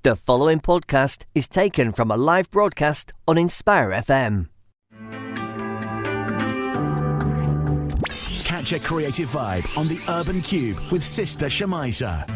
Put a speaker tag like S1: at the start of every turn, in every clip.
S1: The following podcast is taken from a live broadcast on Inspire FM.
S2: Catch a creative vibe on the Urban Kube with Sister Shemiza.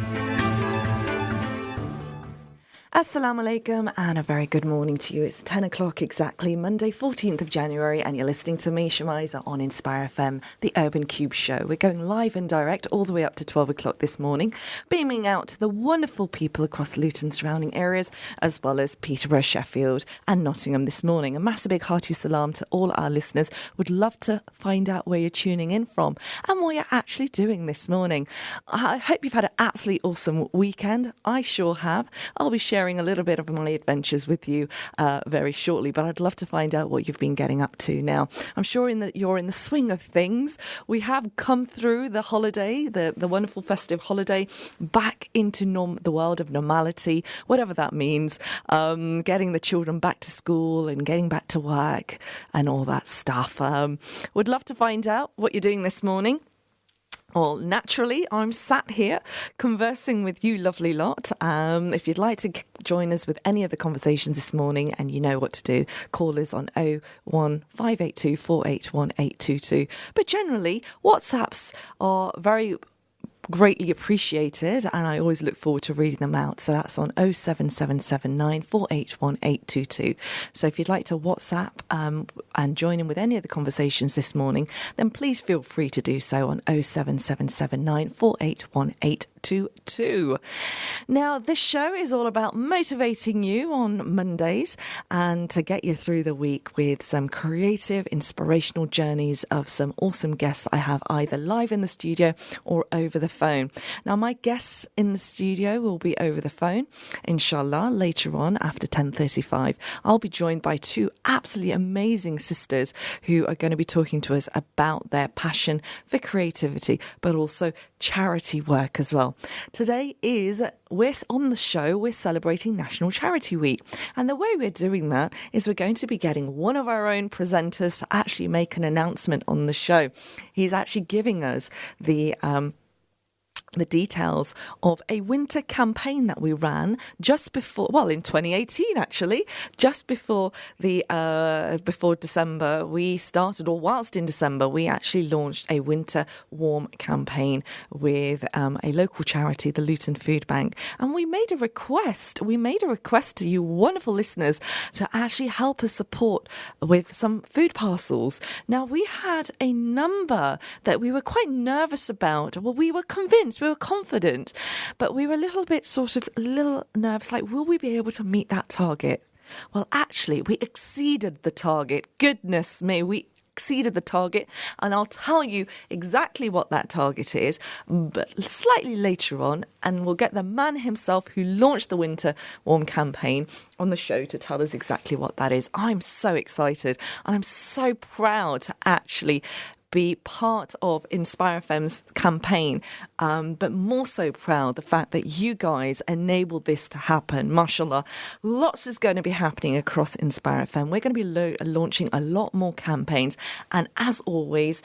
S3: Assalamu alaikum and a very good morning to you. It's 10 o'clock exactly, Monday 14th of January, and you're listening to me, Shemiza, on Inspire FM, the Urban Kube show. We're going live and direct all the way up to 12 o'clock this morning, beaming out to the wonderful people across Luton surrounding areas, as well as Peterborough, Sheffield and Nottingham this morning. A massive big hearty salam to all our listeners. Would love to find out where you're tuning in from and what you're actually doing this morning. I hope you've had an absolutely awesome weekend. I sure have. I'll be sharing a little bit of my adventures with you very shortly, but I'd love to find out what you've been getting up to now. I'm sure you're in the swing of things. We have come through the holiday, the wonderful festive holiday, back into the world of normality, whatever that means, getting the children back to school and getting back to work and all that stuff. Would love to find out what you're doing this morning. Well, naturally, I'm sat here conversing with you lovely lot. If you'd like to join us with any of the conversations this morning, and you know what to do, call us on 01582 481 822. But generally, WhatsApps are very greatly appreciated, and I always look forward to reading them out. So that's on 07779 481 822. So if you'd like to WhatsApp and join in with any of the conversations this morning, then please feel free to do so on 07779 481 822. Now, this show is all about motivating you on Mondays and to get you through the week with some creative, inspirational journeys of some awesome guests I have either live in the studio or over the phone. Now, my guests in the studio will be over the phone, inshallah, later on after 10:35. I'll be joined by two absolutely amazing sisters who are going to be talking to us about their passion for creativity, but also charity work as well. Today we're on the show, we're celebrating National Charity Week. And the way we're doing that is we're going to be getting one of our own presenters to actually make an announcement on the show. He's actually giving us the details of a winter campaign that we ran just before, in 2018 actually, just before before December we started, or whilst in December we actually launched a winter warm campaign with a local charity, the Luton Food Bank, and we made a request to you wonderful listeners to actually help us support with some food parcels. Now, we had a number that we were quite nervous about. Well, we were convinced, we were confident, but we were a little nervous, like, will we be able to meet that target? Well, actually, we exceeded the target. Goodness me, we exceeded the target, and I'll tell you exactly what that target is, but slightly later on, and we'll get the man himself who launched the Winter Warm campaign on the show to tell us exactly what that is. I'm so excited, and I'm so proud to actually be part of Inspire FM's campaign, but more so proud the fact that you guys enabled this to happen. Mashallah, lots is going to be happening across Inspire FM. We're going to be launching a lot more campaigns, and as always,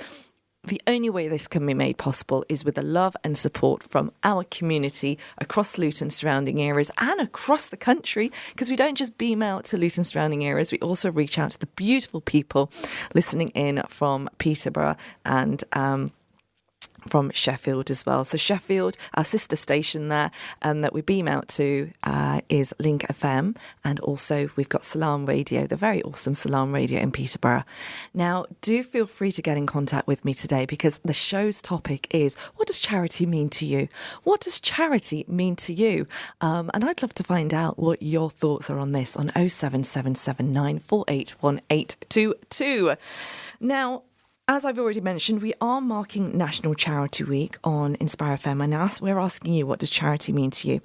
S3: the only way this can be made possible is with the love and support from our community across Luton surrounding areas and across the country, because we don't just beam out to Luton surrounding areas, we also reach out to the beautiful people listening in from Peterborough and from Sheffield as well. So Sheffield, our sister station there that we beam out to is Link FM, and also we've got Salam Radio, the very awesome Salam Radio in Peterborough. Now, do feel free to get in contact with me today, because the show's topic is, what does charity mean to you? What does charity mean to you? And I'd love to find out what your thoughts are on this on 07779 481 822. Now, as I've already mentioned, we are marking National Charity Week on Inspire FM, and we're asking you, what does charity mean to you?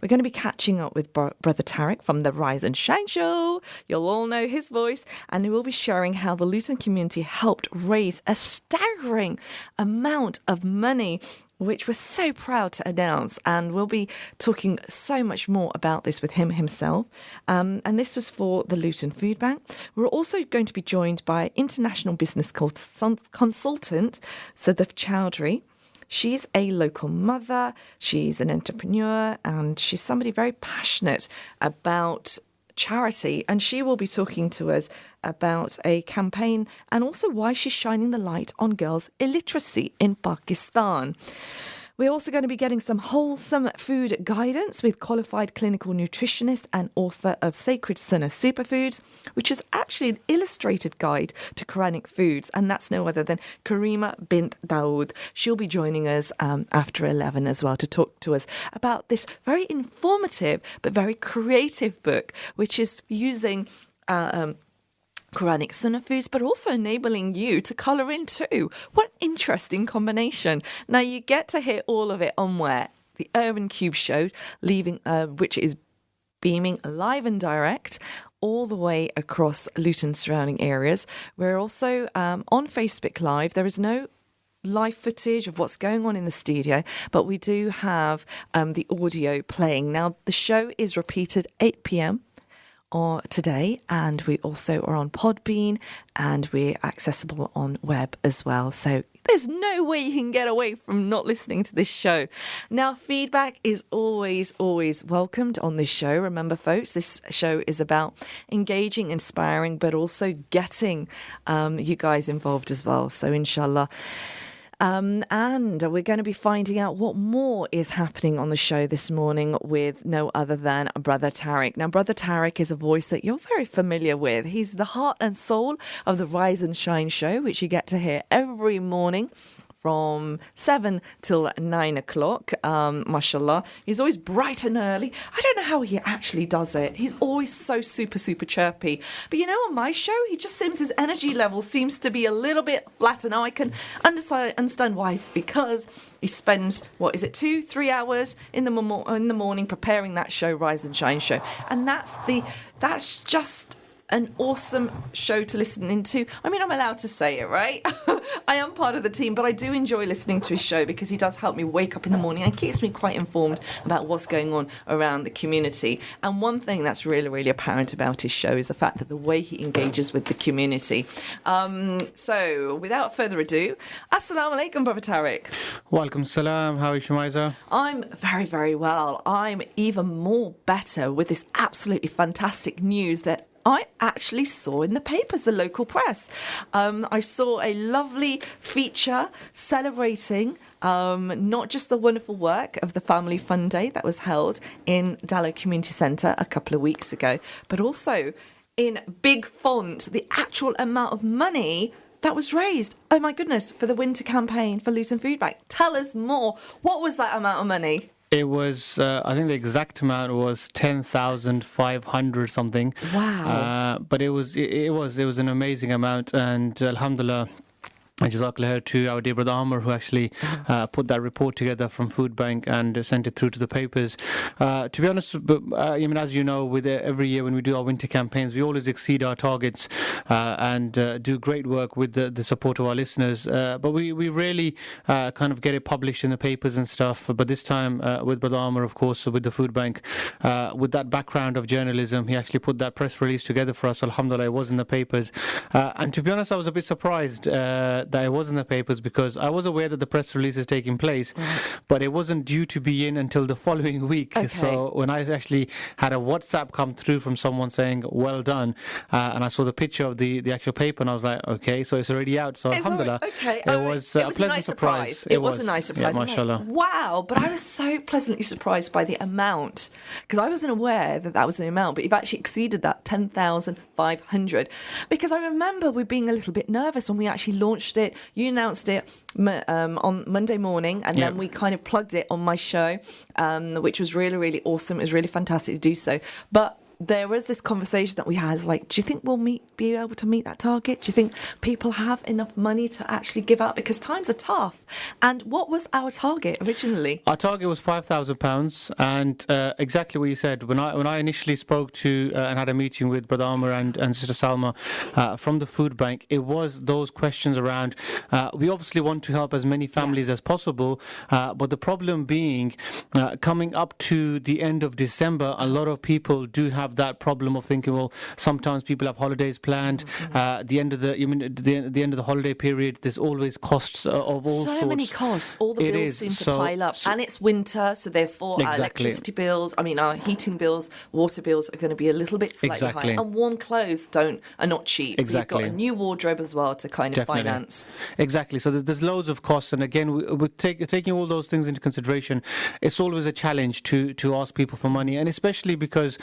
S3: We're going to be catching up with Brother Tariq from the Rise and Shine Show. You'll all know his voice, and he will be sharing how the Luton community helped raise a staggering amount of money, which we're so proud to announce, and we'll be talking so much more about this with him himself. And this was for the Luton Food Bank. We're also going to be joined by international business consultant Sudaf Choudary, She's a local mother, she's an entrepreneur, and she's somebody very passionate about charity, and she will be talking to us about a campaign and also why she's shining the light on girls' illiteracy in Pakistan. We're also going to be getting some wholesome food guidance with qualified clinical nutritionist and author of Sacred Sunnah Superfoods, which is actually an illustrated guide to Quranic foods, and that's no other than Karimah Bint Dawoud. She'll be joining us after 11 as well to talk to us about this very informative but very creative book, which is using Quranic Sunnah foods, but also enabling you to colour in too. What interesting combination. Now, you get to hear all of it on where? The Urban Kube show, which is beaming live and direct all the way across Luton surrounding areas. We're also on Facebook Live. There is no live footage of what's going on in the studio, but we do have the audio playing. Now, the show is repeated 8 p.m. or today, and we also are on Podbean, and we're accessible on web as well. So there's no way you can get away from not listening to this show. Now, feedback is always welcomed on this show. Remember, folks, this show is about engaging, inspiring, but also getting you guys involved as well. So inshallah. And we're going to be finding out what more is happening on the show this morning with no other than Brother Tariq. Now, Brother Tariq is a voice that you're very familiar with. He's the heart and soul of the Rise and Shine show, which you get to hear every morning from 7 till 9 o'clock. Mashallah. He's always bright and early. I don't know how he actually does it. He's always so super chirpy. But you know, on my show, he just seems his energy level seems to be a little bit flatter. Now, I can understand why. It's because he spends, 2-3 hours in the morning preparing that show, Rise and Shine show. And that's just an awesome show to listen into. I mean, I'm allowed to say it, right? I am part of the team, but I do enjoy listening to his show because he does help me wake up in the morning and keeps me quite informed about what's going on around the community. And one thing that's really apparent about his show is the fact that the way he engages with the community. So, without further ado, Assalamu alaikum, Brother Tariq.
S4: Walaikum salam. How are you, Shemiza?
S3: I'm very well. I'm even more better with this absolutely fantastic news that I actually saw in the papers, the local press. I saw a lovely feature celebrating not just the wonderful work of the Family Fun Day that was held in Dallow Community Centre a couple of weeks ago, but also in big font, the actual amount of money that was raised. Oh my goodness, for the winter campaign for Luton Food Bank. Tell us more. What was that amount of money?
S4: It was, I think the exact amount was 10,500 something.
S3: Wow!
S4: But it was an amazing amount, and alhamdulillah. And Jazakallah to our dear brother Amr, who actually put that report together from Food Bank and sent it through to the papers. To be honest, I mean, as you know, with every year when we do our winter campaigns, we always exceed our targets and do great work with the support of our listeners. But we rarely kind of get it published in the papers and stuff. But this time, with brother Amr, of course, with the Food Bank, with that background of journalism, he actually put that press release together for us. Alhamdulillah, it was in the papers. And to be honest, I was a bit surprised that it was in the papers because I was aware that the press release is taking place, but it wasn't due to be in until the following week. Okay. So when I actually had a WhatsApp come through from someone saying, well done, and I saw the picture of the actual paper, and I was like, okay, so it's already out. So alhamdulillah, it was a pleasant surprise.
S3: It was a nice surprise.
S4: Yeah, mashallah.
S3: Like, wow, but I was so pleasantly surprised by the amount because I wasn't aware that was the amount, but you've actually exceeded that 10,500 because I remember we being a little bit nervous when we actually launched it. You announced it on Monday morning, and then we kind of plugged it on my show, which was really awesome. It was really fantastic to do so. But there was this conversation that we had, like, do you think we'll be able to meet that target? Do you think people have enough money to actually give out? Because times are tough. And what was our target originally?
S4: Our target was £5,000, and exactly what you said. When I initially spoke to and had a meeting with Brother Amr and Sister Salma from the Food Bank, it was those questions around, we obviously want to help as many families as possible, but the problem being, coming up to the end of December, a lot of people do have have that problem of thinking, well, sometimes people have holidays planned. The end of the end of the holiday period, there's always costs of all sorts.
S3: So many costs. All the bills seem to pile up. And it's winter, so therefore our electricity bills, our heating bills, water bills are going to be a little bit slightly higher. And warm clothes are not cheap.
S4: Exactly.
S3: So you've got a new wardrobe as well to kind of finance.
S4: Exactly. So there's loads of costs. And again, with taking all those things into consideration, it's always a challenge to ask people for money. And especially because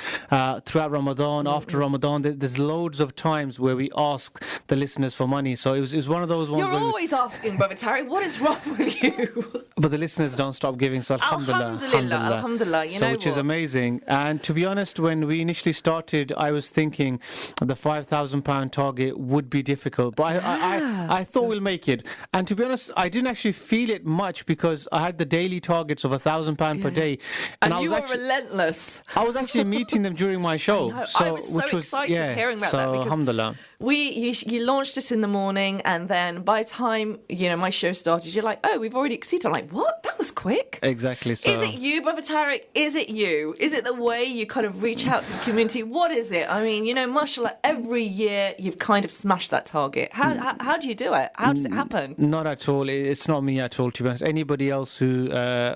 S4: throughout Ramadan, after Ramadan, there's loads of times where we ask the listeners for money. So it was one of those ones.
S3: You're always asking, Brother Tariq, what is wrong with you?
S4: But the listeners don't stop giving. So
S3: Alhamdulillah. You know
S4: which is amazing. And to be honest, when we initially started, I was thinking the £5,000 target would be difficult. But I thought we'll make it. And to be honest, I didn't actually feel it much because I had the daily targets of £1,000 per day.
S3: And you were relentless.
S4: I was actually meeting them during my show.
S3: I was so excited hearing about that because
S4: alhamdulillah.
S3: You launched it in the morning, and then by the time my show started, you're like, oh, we've already exceeded. I'm like, what? That was quick.
S4: Exactly. So
S3: is it you, Brother Tariq? Is it you? Is it the way you kind of reach out to the community? What is it? I mean, mashallah, every year you've kind of smashed that target. How do you do it? How does it happen?
S4: Not at all. It's not me at all, to be honest. Anybody else who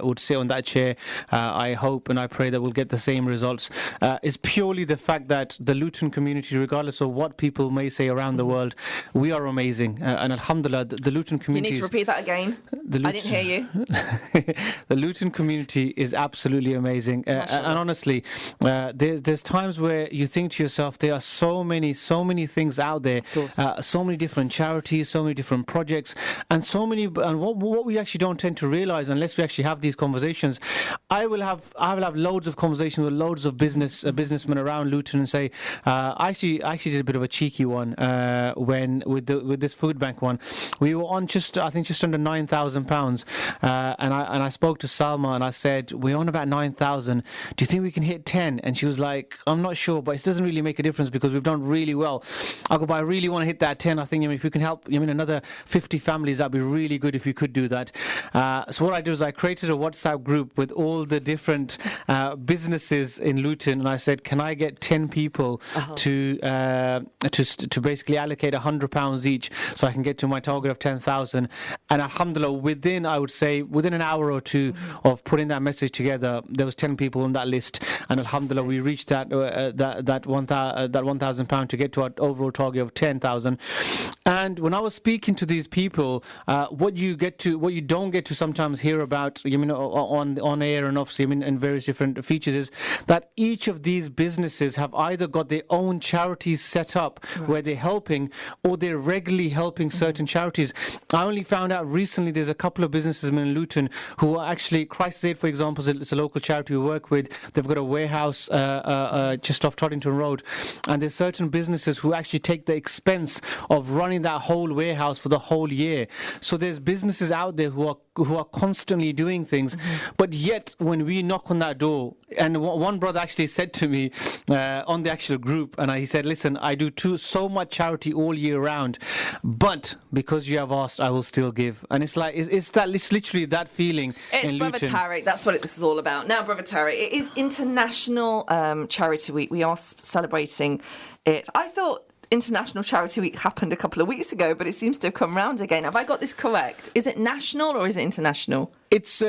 S4: would sit on that chair, I hope and I pray that we'll get the same results. Is purely the fact that the Luton community, regardless of what people may say around the world, we are amazing. And alhamdulillah, the Luton community...
S3: You need to repeat that again. I didn't hear you.
S4: The Luton community is absolutely amazing. And honestly, there's times where you think to yourself, there are so many things out there, so many different charities, so many different projects, and what we actually don't tend to realize unless we actually have these conversations. I will have loads of conversations with loads of businessmen around Luton and say, I actually did a bit of a cheeky one when with this food bank one. We were on just under £9,000, and I spoke to Salma and I said, we're on about 9,000. Do you think we can hit 10? And she was like, I'm not sure, but it doesn't really make a difference because we've done really well. I go, but I really want to hit that 10. I think if you can help another 50 families, that'd be really good if you could do that. So what I did is I created a WhatsApp group with all the different businesses in Luton, and I said, can I get 10 people to basically allocate £100 each so I can get to my target of 10,000. And alhamdulillah, within an hour or two of putting that message together, there was 10 people on that list, and alhamdulillah, we reached that £1,000 to get to our overall target of 10,000. And when I was speaking to these people, what you don't get to sometimes hear about, on air and obviously in various different features, is that each of these businesses have either got their own charities set up where they're helping, or they're regularly helping certain charities. I only found out recently there's a couple of businesses in Luton who are actually, Christ Aid, for example, it's a local charity we work with. They've got a warehouse just off Toddington Road, and there's certain businesses who actually take the expense of running that whole warehouse for the whole year. So there's businesses out there who are constantly doing things, but yet when we knock on that door, and one brother actually said to me on the actual group, and he said, listen, I do so much charity all year round, but because you have asked, I will still give. And it's like, it's literally that feeling.
S3: It's
S4: in
S3: Brother
S4: Luton.
S3: Tariq, that's what this is all about. Now, Brother Tariq, it is International Charity Week. We are celebrating it. I thought International Charity Week happened a couple of weeks ago, but it seems to have come round again. Have I got this correct? Is it national or is it international?
S4: It's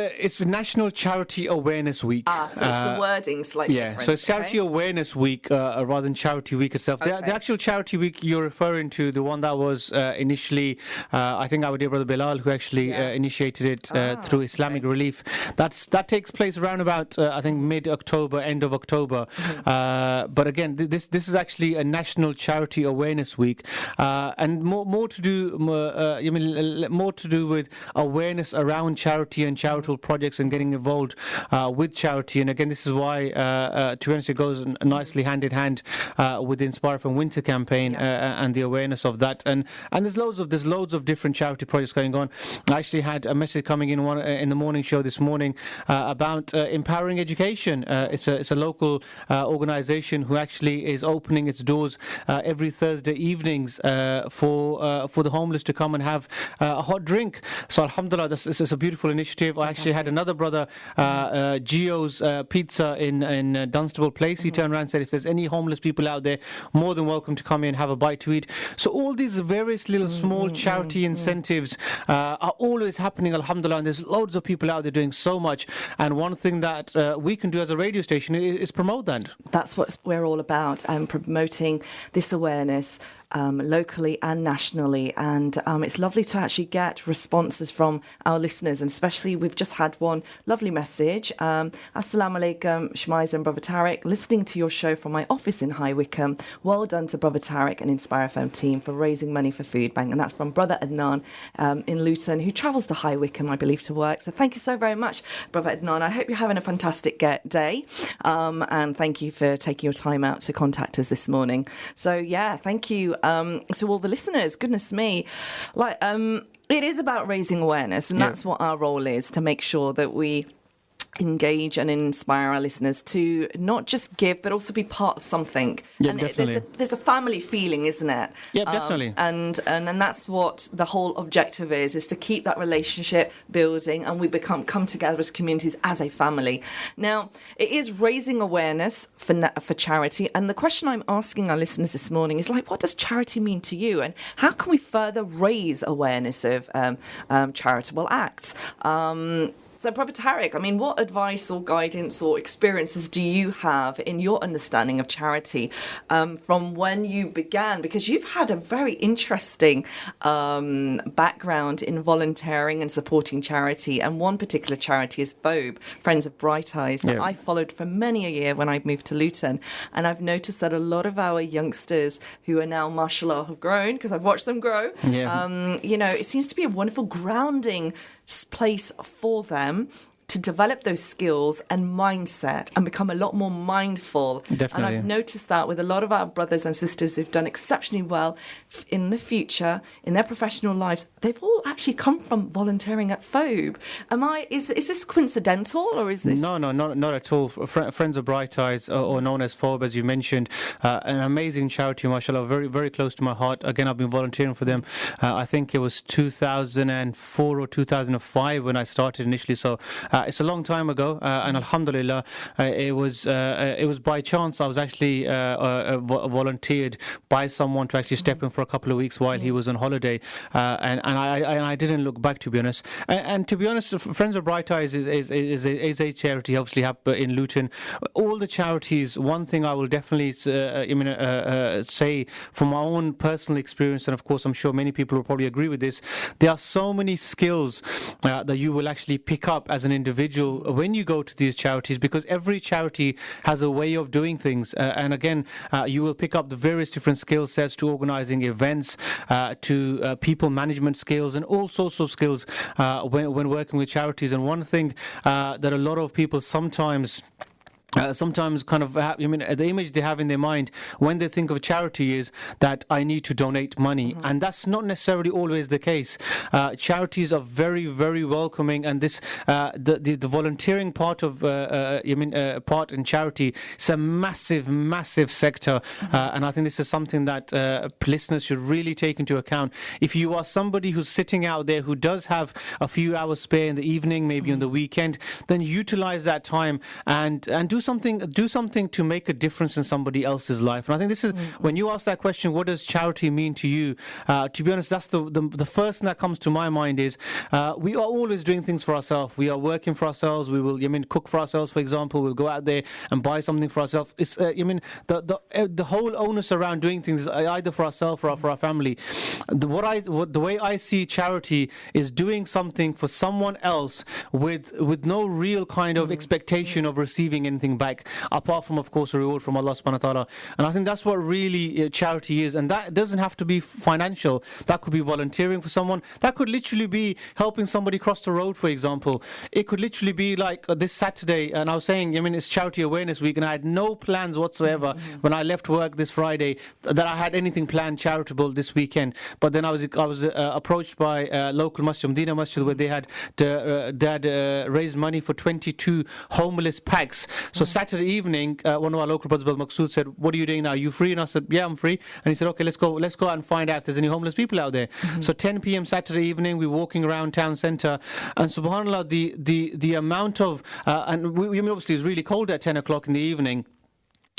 S4: National Charity Awareness Week.
S3: So it's the wording slightly different.
S4: So it's Charity Awareness Week rather than Charity Week itself.
S3: Okay.
S4: The actual Charity Week you're referring to, the one that was initially, I think our dear brother Bilal, who actually initiated it through Islamic Relief. That takes place around about, I think, mid-October, end of October. But again, this is actually a National Charity Awareness Week, and more to do with awareness around charity and charitable projects and getting involved with charity. And again, this is why, to be honest, it goes nicely hand in hand with the Inspire from Winter campaign and the awareness of that. And there's loads of different charity projects going on. I actually had a message coming in in the morning show this morning about empowering education. It's a local organisation who actually is opening its doors every Thursday evenings for the homeless to come and have a hot drink. So alhamdulillah, this is a beautiful initiative initiative. I actually had another brother, Gio's Pizza in Dunstable Place. He turned around and said, if there's any homeless people out there, more than welcome to come in and have a bite to eat. So all these various little small charity incentives are always happening, alhamdulillah, and there's loads of people out there doing so much. And one thing that we can do as a radio station is promote that.
S3: That's what we're all about, promoting this awareness locally and nationally, and it's lovely to actually get responses from our listeners, and especially we've just had one lovely message. Assalamu alaikum, Shemiza and Brother Tariq, listening to your show from my office in High Wycombe. Well done to Brother Tariq and Inspire FM team for raising money for Food Bank. And that's from Brother Adnan in Luton, who travels to High Wycombe, I believe, to work. So thank you so very much, Brother Adnan. I hope you're having a fantastic day, and thank you for taking your time out to contact us this morning. So yeah, thank you to all the listeners. Goodness me, it is about raising awareness, and that's what our role is, to make sure that we engage and inspire our listeners to not just give, but also be part of something.
S4: Yeah,
S3: and
S4: definitely.
S3: There's a family feeling, isn't it?
S4: Yeah, definitely.
S3: And that's what the whole objective is to keep that relationship building, and we come together as communities, as a family. Now, it is raising awareness for charity, and the question I'm asking our listeners this morning is, what does charity mean to you, and how can we further raise awareness of charitable acts? So, Brother Tariq, what advice or guidance or experiences do you have in your understanding of charity from when you began? Because you've had a very interesting background in volunteering and supporting charity, and one particular charity is FOBE, Friends of Bright Eyes, that I followed for many a year when I moved to Luton. And I've noticed that a lot of our youngsters who are now, mashallah, have grown, because I've watched them grow. It seems to be a wonderful grounding place for them to develop those skills and mindset and become a lot more mindful.
S4: Definitely.
S3: And I've noticed that with a lot of our brothers and sisters who've done exceptionally well in the future, in their professional lives, they've all actually come from volunteering at FOBE. Is this coincidental, or is this...
S4: No, not at all. Friends of Bright Eyes, or known as FOBE, as you mentioned, an amazing charity, mashallah, very, very close to my heart. Again, I've been volunteering for them. I think it was 2004 or 2005 when I started initially, so it's a long time ago, and alhamdulillah, it was by chance. I was actually volunteered by someone to actually step in for a couple of weeks while he was on holiday, and I didn't look back, to be honest. And to be honest, Friends of Bright Eyes is a charity, obviously, in Luton. All the charities, one thing I will definitely say from my own personal experience, and of course I'm sure many people will probably agree with this, there are so many skills that you will actually pick up as an individual when you go to these charities, because every charity has a way of doing things, and again, you will pick up the various different skill sets, to organizing events, to people management skills, and all sorts of skills when working with charities. And one thing that a lot of people sometimes kind of have, the image they have in their mind when they think of charity is that I need to donate money, and that's not necessarily always the case. Charities are very, very welcoming, and this the volunteering part of part in charity is a massive sector, and I think this is something that listeners should really take into account. If you are somebody who's sitting out there who does have a few hours spare in the evening, maybe on the weekend, then utilize that time and do something to make a difference in somebody else's life. And I think this is when you ask that question, what does charity mean to you? To be honest, that's the first thing that comes to my mind is we are always doing things for ourselves. We are working for ourselves. We will cook for ourselves, for example. We'll go out there and buy something for ourselves. It's the whole onus around doing things is either for ourselves or for our family. The way I see charity is doing something for someone else with no real kind of expectation of receiving anything back, apart from, of course, a reward from Allah subhanahu wa ta'ala. And I think that's what really charity is, and that doesn't have to be financial. That could be volunteering for someone. That could literally be helping somebody cross the road, for example. It could literally be like this Saturday, and I was saying, it's Charity Awareness Week, and I had no plans whatsoever when I left work this Friday that I had anything planned charitable this weekend. But then I was approached by local masjid, Medina Masjid, where they had raised money for 22 homeless packs. So Saturday evening, one of our local brothers, Brother Maqsood, said, "What are you doing now? Are you free?" And I said, "Yeah, I'm free." And he said, "Okay, let's go out and find out if there's any homeless people out there." So 10 p.m. Saturday evening, we're walking around town centre, and subhanAllah, the amount of and we obviously it was really cold at 10 o'clock in the evening.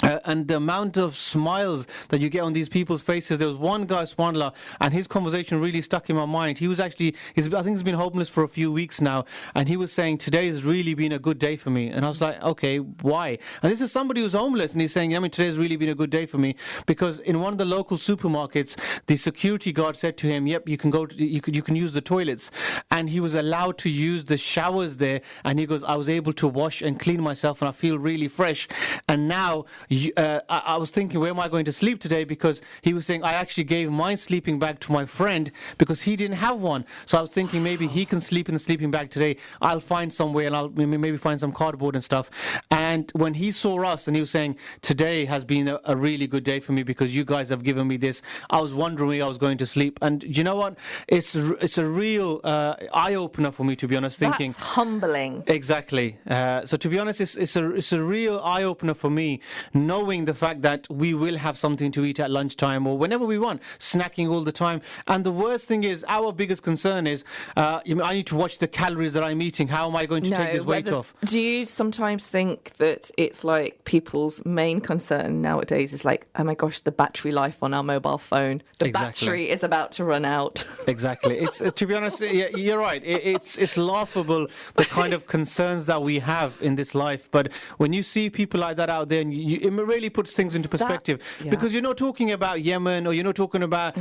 S4: And the amount of smiles that you get on these people's faces. There was one guy, subhanAllah, and his conversation really stuck in my mind. He was actually, I think he's been homeless for a few weeks now, and he was saying, "Today has really been a good day for me." And I was like, okay, why? And this is somebody who's homeless, and he's saying, "Today has really been a good day for me," because in one of the local supermarkets, the security guard said to him, "Yep, you can go, you can use the toilets," and he was allowed to use the showers there, and he goes, "I was able to wash and clean myself, and I feel really fresh." And now, I was thinking, where am I going to sleep today? Because he was saying, I actually gave my sleeping bag to my friend because he didn't have one. So I was thinking maybe he can sleep in the sleeping bag today. I'll find somewhere and I'll maybe find some cardboard and stuff. And when he saw us and he was saying, "Today has been a really good day for me because you guys have given me this," I was wondering where I was going to sleep. And you know what? It's a real eye-opener for me, to be honest, thinking.
S3: That's humbling.
S4: Exactly. So to be honest, it's a real eye-opener for me, knowing the fact that we will have something to eat at lunchtime or whenever we want, snacking all the time. And the worst thing is, our biggest concern is, I need to watch the calories that I'm eating. How am I going to take this weight off?
S3: Do you sometimes think that it's like people's main concern nowadays is like, oh my gosh, the battery life on our mobile phone, the battery is about to run out? Exactly.
S4: It's to be honest, you're right. It's laughable, the kind of concerns that we have in this life. But when you see people like that out there, and it really puts things into perspective, because you're not talking about Yemen, or you're not talking about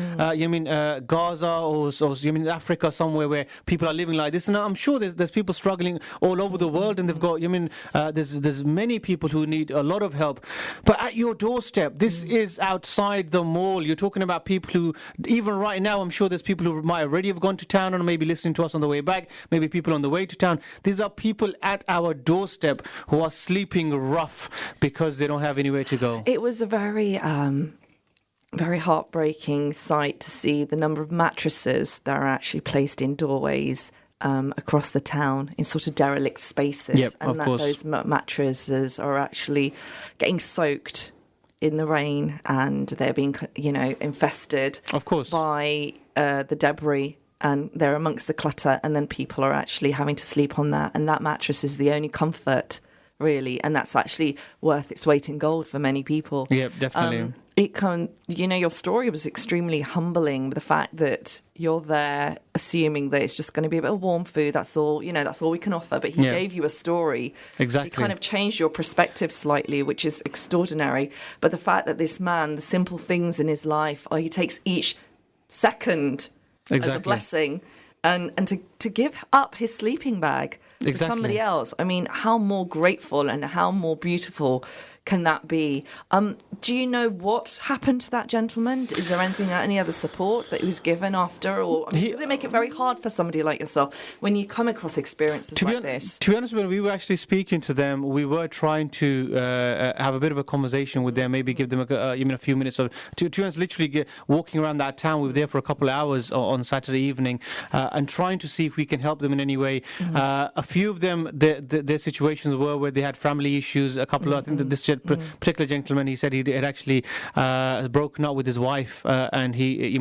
S4: Gaza or Africa, somewhere where people are living like this. And I'm sure there's people struggling all over the world, and they've got there's many people who need a lot of help. But at your doorstep, this is outside the mall. You're talking about people who, even right now, I'm sure there's people who might already have gone to town and maybe listening to us on the way back, maybe people on the way to town. These are people at our doorstep who are sleeping rough because they don't have anywhere to go.
S3: It was a very very heartbreaking sight to see the number of mattresses that are actually placed in doorways across the town in sort of derelict spaces, and that those mattresses are actually getting soaked in the rain, and they're being infested,
S4: of course,
S3: by the debris, and they're amongst the clutter, and then people are actually having to sleep on that, and that mattress is the only comfort, really, and that's actually worth its weight in gold for many people.
S4: Yeah, definitely.
S3: Your story was extremely humbling, the fact that you're there assuming that it's just going to be a bit of warm food, that's all we can offer, but he gave you a story.
S4: Exactly.
S3: He kind of changed your perspective slightly, which is extraordinary. But the fact that this man, the simple things in his life, he takes each second as a blessing, and to give up his sleeping bag to somebody else. I mean, how more grateful and how more beautiful can that be? Do you know what happened to that gentleman? Is there any other support that he was given after? Or does it make it very hard for somebody like yourself when you come across experiences like this?
S4: To be honest, when we were actually speaking to them, we were trying to have a bit of a conversation with them, maybe give them a few minutes. To be honest, literally walking around that town, we were there for a couple of hours on Saturday evening, and trying to see if we can help them in any way. A few of them, their situations were where they had family issues. A couple of, I think that this particular gentleman, he said he had actually broken up with his wife, and he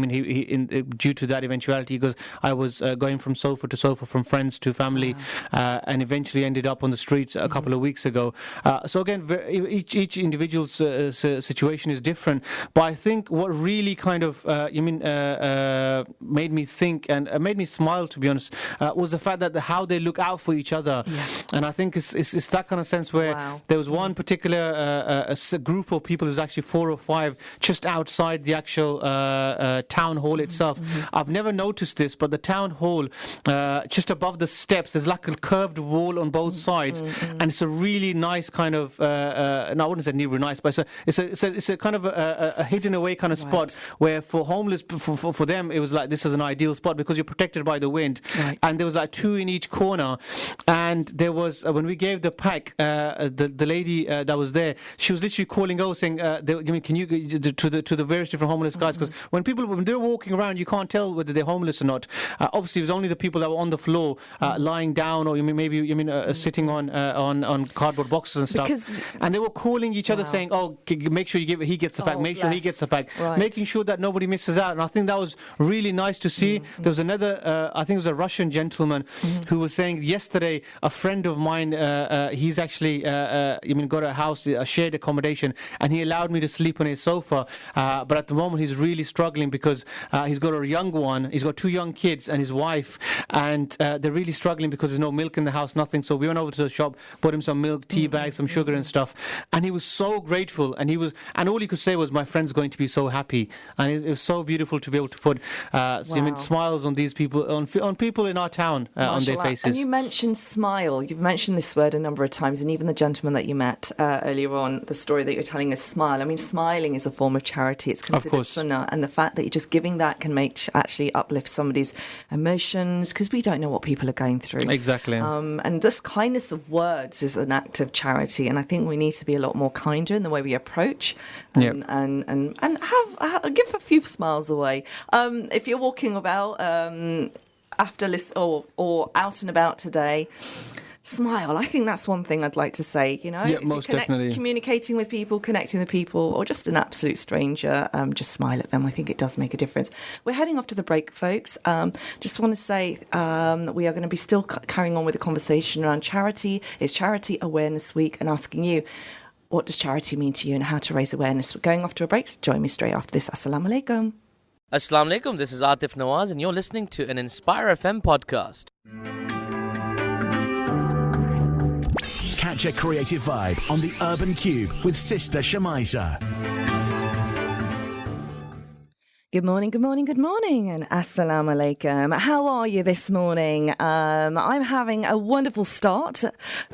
S4: due to that eventuality, he goes, I was going from sofa to sofa, from friends to family, and eventually ended up on the streets a couple of weeks ago. So again, each individual's situation is different, but I think what really kind of made me think and made me smile, to be honest, was the fact that how they look out for each other. And I think it's that kind of sense where there was one particular a group of people, there's actually 4 or 5 just outside the actual town hall itself. I've never noticed this, but the town hall, just above the steps, there's like a curved wall on both sides, and it's a really nice kind of, no, I wouldn't say really nice, but it's a kind of a hidden away kind of spot where for homeless, for them, it was like this is an ideal spot because you're protected by the wind. And there was like 2 in each corner, and there was, when we gave the pack, the lady that was there, she was literally calling out saying, can you to the various different homeless guys, because when they're walking around, you can't tell whether they're homeless or not. Obviously, it was only the people that were on the floor, lying down, or sitting on cardboard boxes and stuff. And they were calling each other saying, "Oh, make sure he gets the bag. Make sure he gets the bag."
S3: Right.
S4: Making sure that nobody misses out. And I think that was really nice to see. There was another, I think it was a Russian gentleman who was saying yesterday, a friend of mine, he's actually got a house, a shared accommodation, and he allowed me to sleep on his sofa. But at the moment, he's really struggling because he's got a young one. He's got 2 young kids and his wife, and they're really struggling because there's no milk in the house, nothing. So we went over to the shop, bought him some milk, tea bags, some sugar and stuff, and he was so grateful. And all he could say was, "My friend's going to be so happy." And it was so beautiful to be able to put smiles on these people, on people in our town, on their faces.
S3: And you mentioned smile. You've mentioned this word a number of times, and even the gentleman that you met earlier on, the story that you're telling us, smile. I mean, smiling is a form of charity. It's considered sunnah, and the fact that you're just giving that can actually uplift somebody's emotions, because we don't know what people are going through.
S4: Exactly.
S3: And just kindness of words is an act of charity, and I think we need to be a lot more kinder in the way we approach and have give a few smiles away. If you're walking about after or out and about today, smile. I think that's one thing I'd like to say.
S4: Yeah, most definitely.
S3: Communicating with people, connecting with people, or just an absolute stranger, just smile at them. I think it does make a difference. We're heading off to the break, folks. Just want to say we are going to be still carrying on with the conversation around charity. It's Charity Awareness Week, and asking you, what does charity mean to you and how to raise awareness? We're going off to a break. So join me straight after this. Assalamu alaikum.
S5: Assalamu alaikum. This is Atif Nawaz, and you're listening to an Inspire FM podcast.
S2: Catch a creative vibe on the Urban Kube with Sister Shemiza.
S3: Good morning, and assalamu alaikum. How are you this morning? I'm having a wonderful start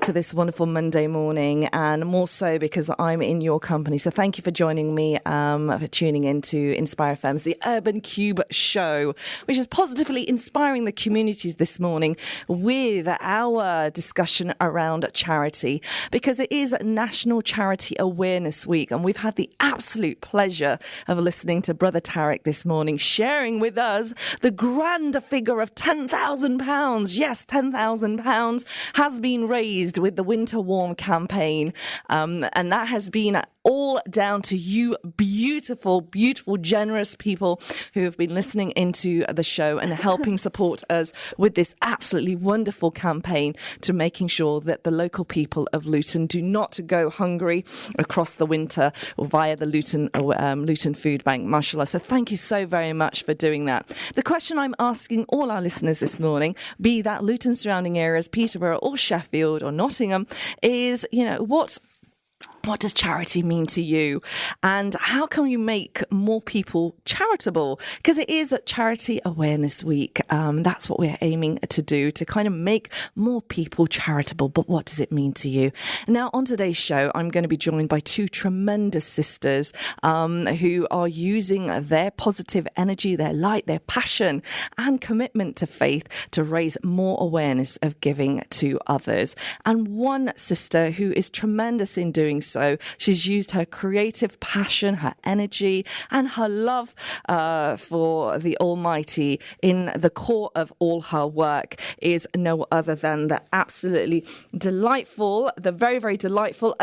S3: to this wonderful Monday morning, and more so because I'm in your company. So thank you for joining me, for tuning in to Inspire FM's The Urban Kube show, which is positively inspiring the communities this morning with our discussion around charity, because it is National Charity Awareness Week, and we've had the absolute pleasure of listening to Brother Tariq this morning, sharing with us the grand figure of £10,000. Yes, £10,000 has been raised with the Winter Warm campaign. And that has been all down to you beautiful, generous people who have been listening into the show and helping support us with this absolutely wonderful campaign to making sure that the local people of Luton do not go hungry across the winter via the Luton Food Bank, mashallah. So thank you so very much for doing that. The question I'm asking all our listeners this morning, be that Luton surrounding areas, Peterborough or Sheffield or Nottingham, is, what does charity mean to you? And how can you make more people charitable? Because it is Charity Awareness Week. That's what we're aiming to do, to kind of make more people charitable. But what does it mean to you? Now, on today's show, I'm going to be joined by 2 tremendous sisters who are using their positive energy, their light, their passion and commitment to faith to raise more awareness of giving to others. And one sister who is tremendous in doing so. She's used her creative passion, her energy, and her love for the Almighty in the core of all her work, is no other than the absolutely delightful, the very, very delightful,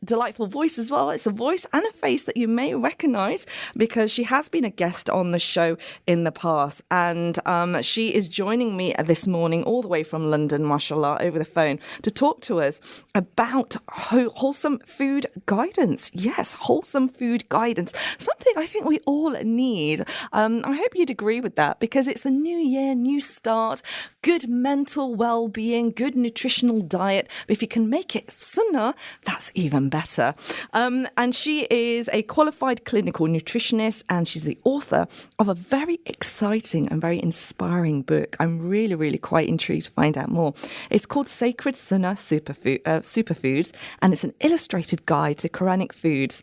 S3: delightful voice as well. It's a voice and a face that you may recognise because she has been a guest on the show in the past. And she is joining me this morning all the way from London, mashallah, over the phone to talk to us about wholesome food guidance. Yes, wholesome food guidance. Something I think we all need. I hope you'd agree with that, because it's a new year, new start, good mental well-being, good nutritional diet. But if you can make it sunnah, that's even better. And she is a qualified clinical nutritionist, and she's the author of a very exciting and very inspiring book. I'm really, really quite intrigued to find out more. It's called Sacred Sunnah Superfoods, and it's an illustrated guide to Quranic foods.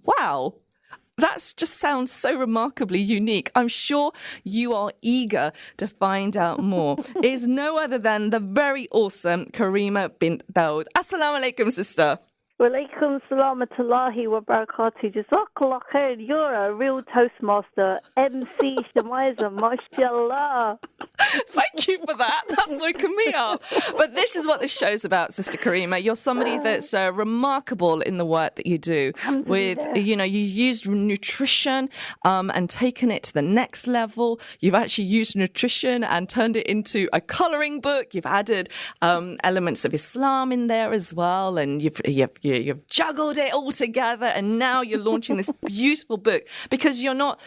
S3: Wow! That just sounds so remarkably unique. I'm sure you are eager to find out more. It is no other than the very awesome Karimah Bint Dawoud. Assalamu alaikum, sister.
S6: Walaikum salam wa rahmatullahi wa barakatuh. Jazakallah khair. You're a real Toastmaster. MC Shemiza, mashallah.
S3: Thank you for that. That's woken me up. But this is what this show's about, Sister Karimah. You're somebody that's remarkable in the work that you do. With, you used nutrition and taken it to the next level. You've actually used nutrition and turned it into a colouring book. You've added elements of Islam in there as well, and you've juggled it all together. And now you're launching this beautiful book because you're not.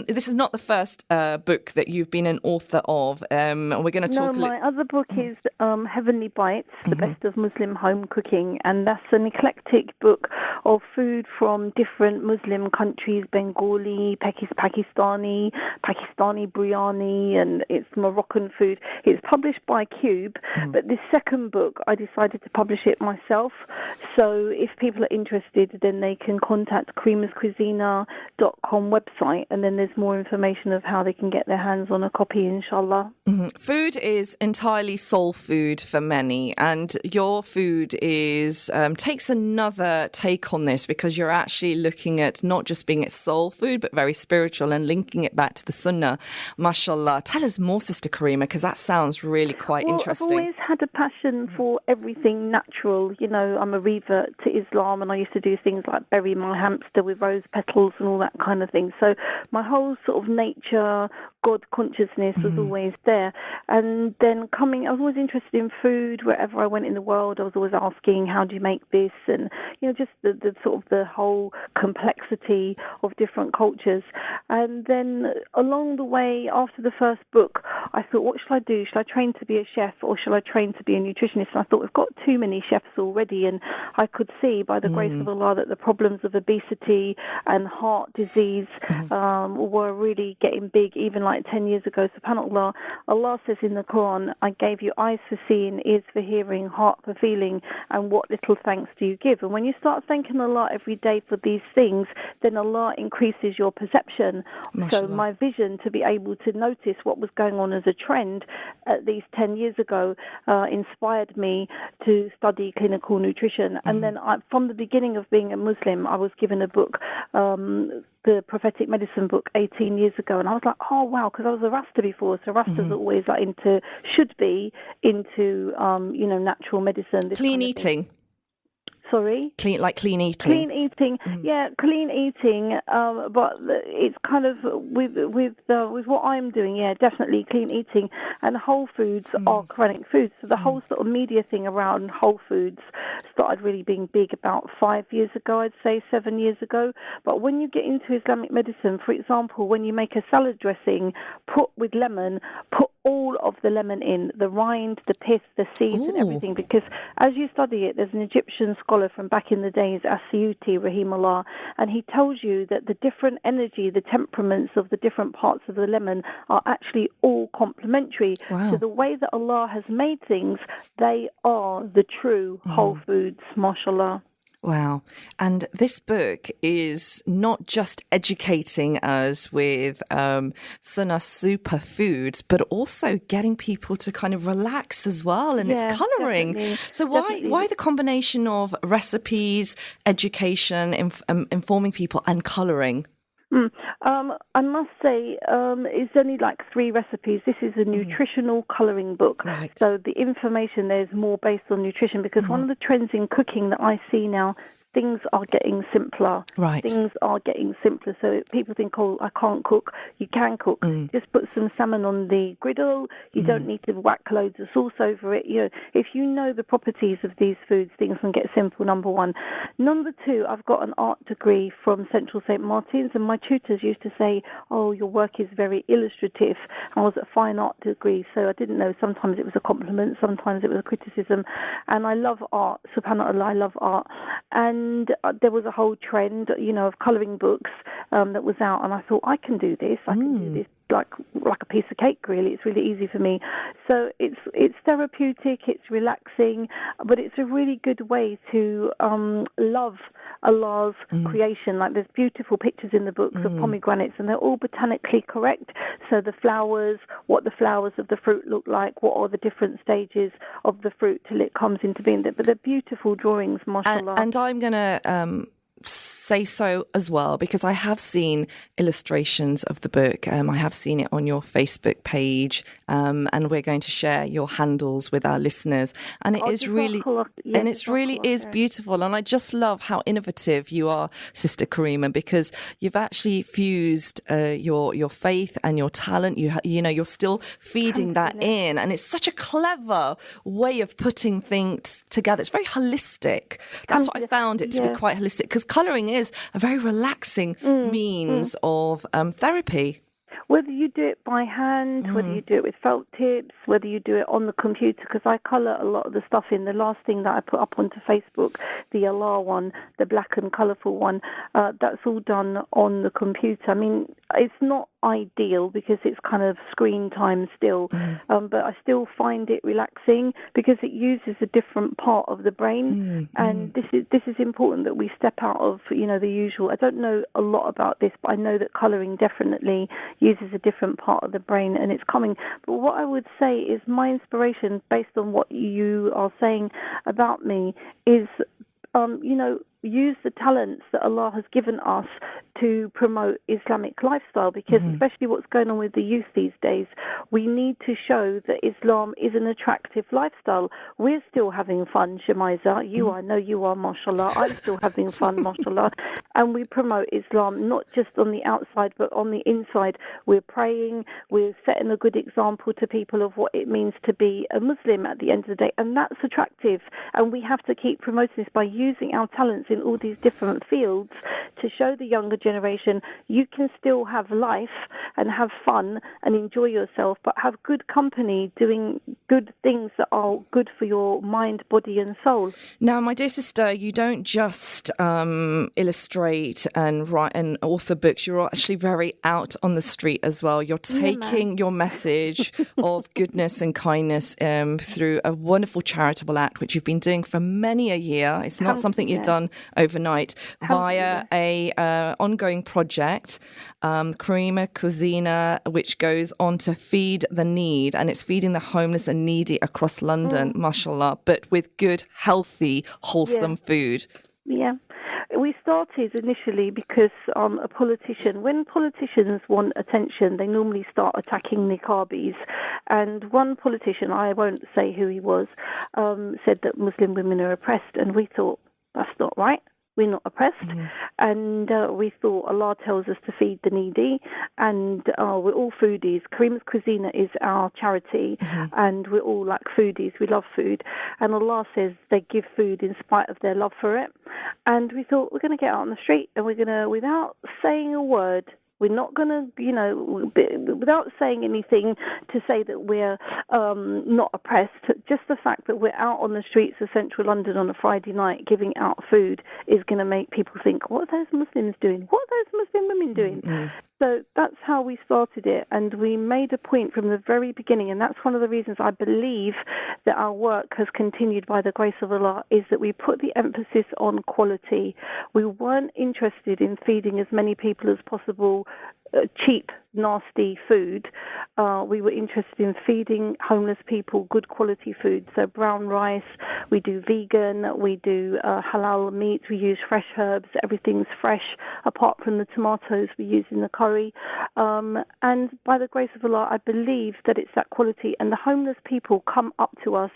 S3: This is not the first book that you've been an author of. We're going to talk.
S6: No, my other book is Heavenly Bites, the best of Muslim home cooking, and that's an eclectic book of food from different Muslim countries: Bengali, Pakistani biryani, and it's Moroccan food. It's published by Kube, but this second book, I decided to publish it myself. So if people are interested, then they can contact KarimaHsCuisine.com website, and then there's more information of how they can get their hands on a copy, inshallah.
S3: Food is entirely soul food for many, and your food is takes another take on this because you're actually looking at not just being soul food, but very spiritual and linking it back to the Sunnah. Mashallah. Tell us more, Sister Karimah, because that sounds really quite interesting.
S6: I've always had a passion for everything natural. I'm a revert to Islam, and I used to do things like bury my hamster with rose petals and all that kind of thing. So my whole sort of nature, God consciousness was always there. And then I was always interested in food. Wherever I went in the world, I was always asking, how do you make this? And, just the sort of the whole complexity of different cultures. And then along the way, after the first book, I thought, what should I do? Should I train to be a chef or should I train to be a nutritionist? And I thought, we've got too many chefs already. And I could see by the grace of Allah that the problems of obesity and heart disease were really getting big, even like 10 years ago. SubhanAllah, Allah says in the Quran, I gave you eyes for seeing, ears for hearing, heart for feeling, and what little thanks do you give? And when you start thanking Allah every day for these things, then Allah increases your perception. So my vision to be able to notice what was going on as a trend at least 10 years ago inspired me to study clinical nutrition. And then from the beginning of being a Muslim, I was given a book, the prophetic medicine book 18 years ago, and I was like, oh wow, because I was a Rasta before, so Rastas are always should be into natural medicine,
S3: clean eating.
S6: Sorry?
S3: Clean eating.
S6: Clean eating, yeah, clean eating. But it's kind of with what I'm doing, yeah, definitely clean eating. And whole foods are Quranic foods. So the whole sort of media thing around whole foods started really being big about 5 years ago, I'd say 7 years ago. But when you get into Islamic medicine, for example, when you make a salad dressing, put with lemon, put all of the lemon in, the rind, the pith, the seeds and everything, because as you study it, there's an Egyptian scholar from back in the days, As-Suyuti, Rahimullah, and he tells you that the different energy, the temperaments of the different parts of the lemon are actually all complementary.
S3: Wow.
S6: So the way that Allah has made things, they are the true whole foods, mashallah.
S3: Wow. And this book is not just educating us with Sunnah superfoods, but also getting people to kind of relax as well. And it's colouring.
S6: Definitely.
S3: So why the combination of recipes, education, informing people and colouring?
S6: I must say, it's only like 3 recipes. This is a nutritional colouring book.
S3: Right.
S6: So the information there's more based on nutrition, because one of the trends in cooking that I see now, things are getting simpler.
S3: Right.
S6: Things are getting simpler. So people think, oh, I can't cook. You can cook. Just put some salmon on the griddle. You don't need to whack loads of sauce over it. If you know the properties of these foods, things can get simple, number one. Number two, I've got an art degree from Central St. Martin's, and my tutors used to say, oh, your work is very illustrative. I was at fine art degree, so I didn't know. Sometimes it was a compliment, sometimes it was a criticism. And I love art. SubhanAllah, I love art. And there was a whole trend, of colouring books that was out, and I thought, I can do this. I can do this. like a piece of cake, really. It's really easy for me. So it's therapeutic, it's relaxing, but it's a really good way to love Allah's creation. Like, there's beautiful pictures in the books of pomegranates, and they're all botanically correct. So the flowers, what the flowers of the fruit look like, what are the different stages of the fruit till it comes into being. But they're beautiful drawings, mashallah.
S3: And I'm going to say so as well, because I have seen illustrations of the book. I have seen it on your Facebook page, and we're going to share your handles with our listeners. And it is really, is beautiful. And I just love how innovative you are, Sister Karimah, because you've actually fused your faith and your talent. You know, you're still feeding that in, and it's such a clever way of putting things together. It's very holistic. That's what I found it to be, quite holistic, because colouring is a very relaxing means of therapy.
S6: Whether you do it by hand, whether you do it with felt tips, whether you do it on the computer, because I colour a lot of the stuff in. The last thing that I put up onto Facebook, the Allah one, the black and colourful one, that's all done on the computer. I mean, it's not ideal because it's kind of screen time still, but I still find it relaxing because it uses a different part of the brain, and this is important that we step out of, you know, the usual. I don't know a lot about this, but I know that colouring definitely uses a different part of the brain, and it's coming. But what I would say is my inspiration, based on what you are saying about me, is use the talents that Allah has given us to promote Islamic lifestyle, because especially what's going on with the youth these days, we need to show that Islam is an attractive lifestyle. We're still having fun, Shemiza. I know you are, mashallah. I'm still having fun, mashallah. And we promote Islam not just on the outside, but on the inside. We're praying, we're setting a good example to people of what it means to be a Muslim at the end of the day. And that's attractive. And we have to keep promoting this by using our talents in all these different fields to show the younger generation you can still have life and have fun and enjoy yourself, but have good company doing good things that are good for your mind, body and soul.
S3: Now, my dear sister, you don't just illustrate and write and author books. You're actually very out on the street as well. You're taking your message of goodness and kindness through a wonderful charitable act, which you've been doing for many a year. It's not something you've done overnight, via a ongoing project, Karimah Cuisine, which goes on to feed the need, and it's feeding the homeless and needy across London, mashallah, but with good, healthy, wholesome food.
S6: Yeah. We started initially because when politicians want attention, they normally start attacking niqabis. And one politician, I won't say who he was, said that Muslim women are oppressed, and we thought, that's not right. We're not oppressed, and we thought Allah tells us to feed the needy, and we're all foodies. Karimah's Cuisine is our charity, and we're all like foodies. We love food, and Allah says they give food in spite of their love for it. And we thought, we're going to get out on the street, and we're going to, without saying a word, we're not going to, without saying anything to say that we're not oppressed, just the fact that we're out on the streets of central London on a Friday night giving out food is going to make people think, what are those Muslims doing? What are those Muslim women doing? So that's how we started it, and we made a point from the very beginning, and that's one of the reasons I believe that our work has continued by the grace of Allah, is that we put the emphasis on quality. We weren't interested in feeding as many people as possible cheap, nasty food. We were interested in feeding homeless people good quality food. So brown rice, we do vegan, we do halal meat, we use fresh herbs, everything's fresh apart from the tomatoes we use in the curry. And by the grace of Allah, I believe that it's that quality. And the homeless people come up to us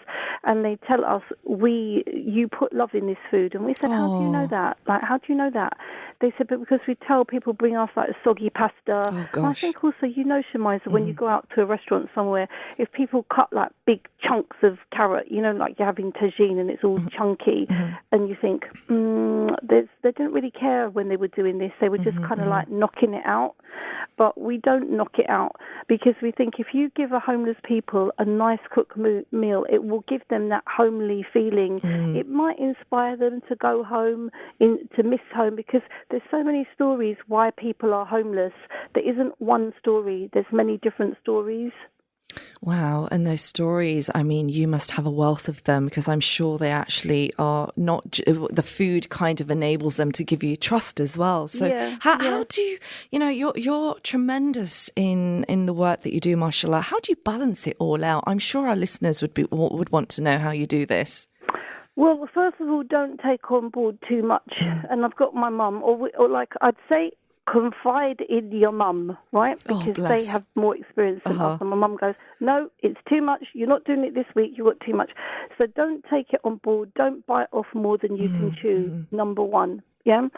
S6: and they tell us, you put love in this food. And we said, how do you know that? Like, how do you know that? They said, but because we tell people bring us like soggy pasta.
S3: Oh, gosh.
S6: And I think also, Shemiza, when you go out to a restaurant somewhere, if people cut like big chunks of carrot, like you're having tagine and it's all chunky, and you think, they didn't really care when they were doing this. They were just kind of like knocking it out. But we don't knock it out, because we think if you give a homeless people a nice cooked meal, it will give them that homely feeling. It might inspire them to go home, to miss home, because there's so many stories why people are homeless there isn't one story. There's many different stories.
S3: Wow. And those stories, I mean, you must have a wealth of them, because I'm sure they actually are not, the food kind of enables them to give you trust as well. So how do you, you're tremendous in the work that you do, mashallah. How do you balance it all out? I'm sure our listeners would want to know how you do this.
S6: Well, first of all, don't take on board too much. And I've got my mum, or like I'd say, confide in your mum, right? Because they have more experience than us. And my mum goes, no, it's too much. You're not doing it this week. You've got too much. So don't take it on board. Don't bite off more than you can chew, number one. Yeah.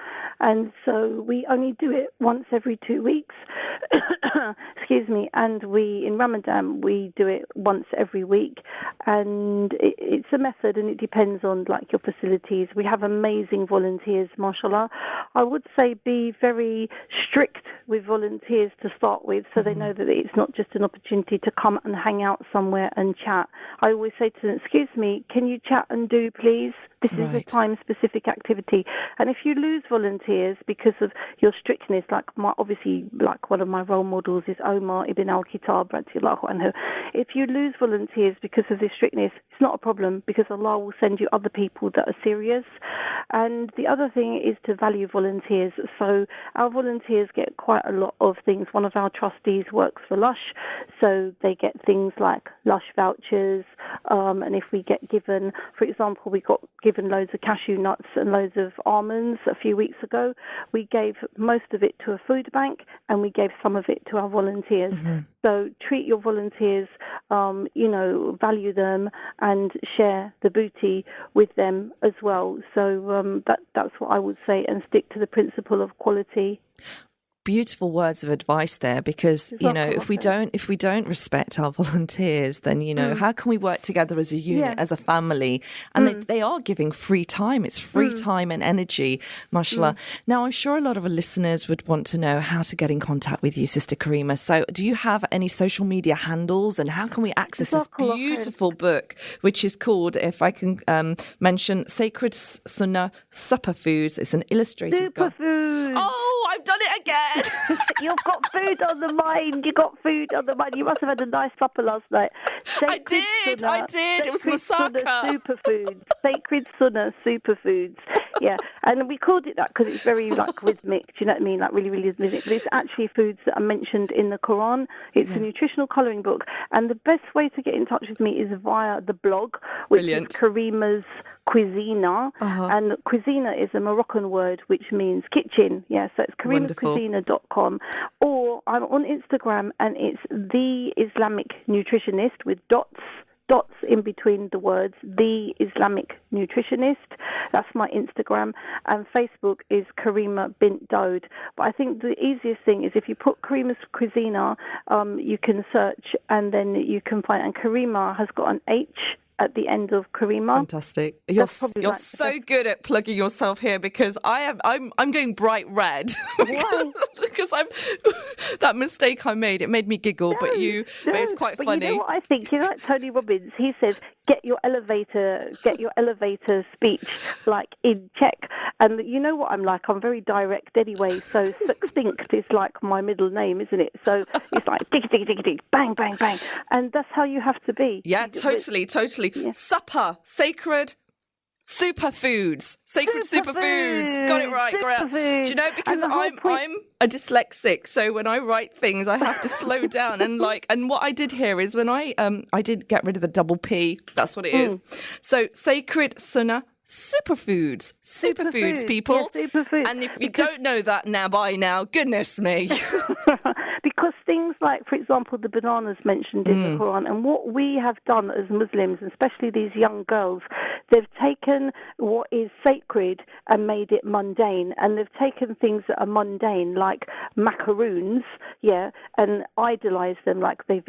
S6: And so we only do it once every 2 weeks. Excuse me. And in Ramadan, we do it once every week. And it's a method, and it depends on like your facilities. We have amazing volunteers, mashallah. I would say be very strict with volunteers to start with, so they know that it's not just an opportunity to come and hang out somewhere and chat. I always say to them, excuse me, can you chat and do, please? This is a time-specific activity. And if you lose volunteers because of your strictness, like one of my role models is Omar ibn al-Khattab, radiyallahu anhu. If you lose volunteers because of this strictness, it's not a problem, because Allah will send you other people that are serious. And the other thing is to value volunteers. So our volunteers get quite a lot of things. One of our trustees works for Lush, so they get things like Lush vouchers. And if we get given, for example, we got given loads of cashew nuts and loads of almonds a few weeks ago. We gave most of it to a food bank, and we gave some of it to our volunteers. So treat your volunteers, value them, and share the booty with them as well. So that's what I would say, and stick to the principle of quality.
S3: Beautiful words of advice there, because if we don't respect our volunteers, then how can we work together as a unit, as a family? And they are giving free time. It's free time and energy, mashallah. Now, I'm sure a lot of our listeners would want to know how to get in contact with you, Sister Karimah. So do you have any social media handles, and how can we access this beautiful book, which is called, if I can mention, Sacred Sunnah Superfoods? It's an illustrated guide. Oh, I've done it again.
S6: You've got food on the mind. You must have had a nice supper last night.
S3: I did. It was moussaka.
S6: Superfoods. Sacred Sunnah Superfoods. Yeah. And we called it that because it's very rhythmic. Do you know what I mean? Like really, really rhythmic. But it's actually foods that are mentioned in the Quran. It's a nutritional colouring book. And the best way to get in touch with me is via the blog, which is Karimah's Cuisina. And Cuisina is a Moroccan word which means kitchen. Yeah, so it's karimahcuisina.com. Or I'm on Instagram, and it's The Islamic Nutritionist with dots in between the words, The Islamic Nutritionist. That's my Instagram. And Facebook is Karimah Bint Dawoud. But I think the easiest thing is if you put Karimah's Cuisina, you can search, and then you can find, and Karimah has got an H at the end of Karimah.
S3: Fantastic. You're so good at plugging yourself here, because I'm going bright red.
S6: Why?
S3: Because that mistake I made, it made me giggle, but it's quite funny.
S6: You know what I think? Like Tony Robbins, he says, get your elevator speech in check. And you know what I'm like? I'm very direct anyway. So succinct is like my middle name, isn't it? So it's like dig, dig, dig, dig, bang, bang, bang. And that's how you have to be.
S3: Yeah, totally. Yeah. Supper, sacred superfoods. Got it right. Do you know, because I'm a dyslexic, so when I write things I have to slow down, and what I did here is when I did get rid of the double P. That's what it is. So Sacred Sunnah Superfoods, people.
S6: Yeah, superfoods.
S3: And if you don't know that by now, goodness me.
S6: Because things like, for example, the bananas mentioned in the Quran, and what we have done as Muslims, especially these young girls, they've taken what is sacred and made it mundane, and they've taken things that are mundane, like macaroons, and idolized them. Like they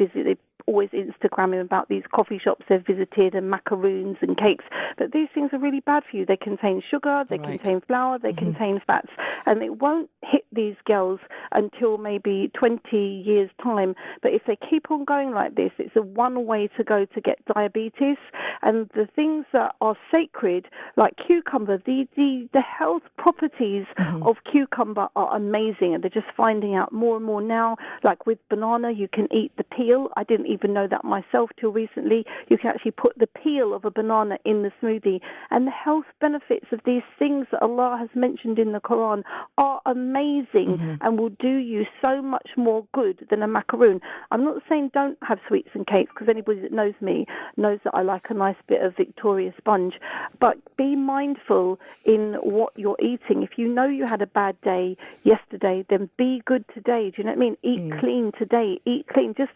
S6: always Instagramming about these coffee shops they've visited, and macaroons and cakes. But these things are really bad for you. They contain sugar, they contain flour, they contain fats, and it won't hit these girls until maybe 20 years' time. But if they keep on going like this, it's a one way to go to get diabetes. And the things that are sacred, like cucumber, the health properties of cucumber are amazing, and they're just finding out more and more now. Like with banana, you can eat the peel. I didn't even know that myself till recently. You can actually put the peel of a banana in the smoothie, and the health benefits of these things that Allah has mentioned in the Quran are amazing and will do you so much more good than a macaroon. I'm not saying don't have sweets and cakes, because anybody that knows me knows that I like a nice bit of Victoria sponge, but be mindful in what you're eating. If you know you had a bad day yesterday, then be good today. Do you know what I mean? Eat clean today. Eat clean. Just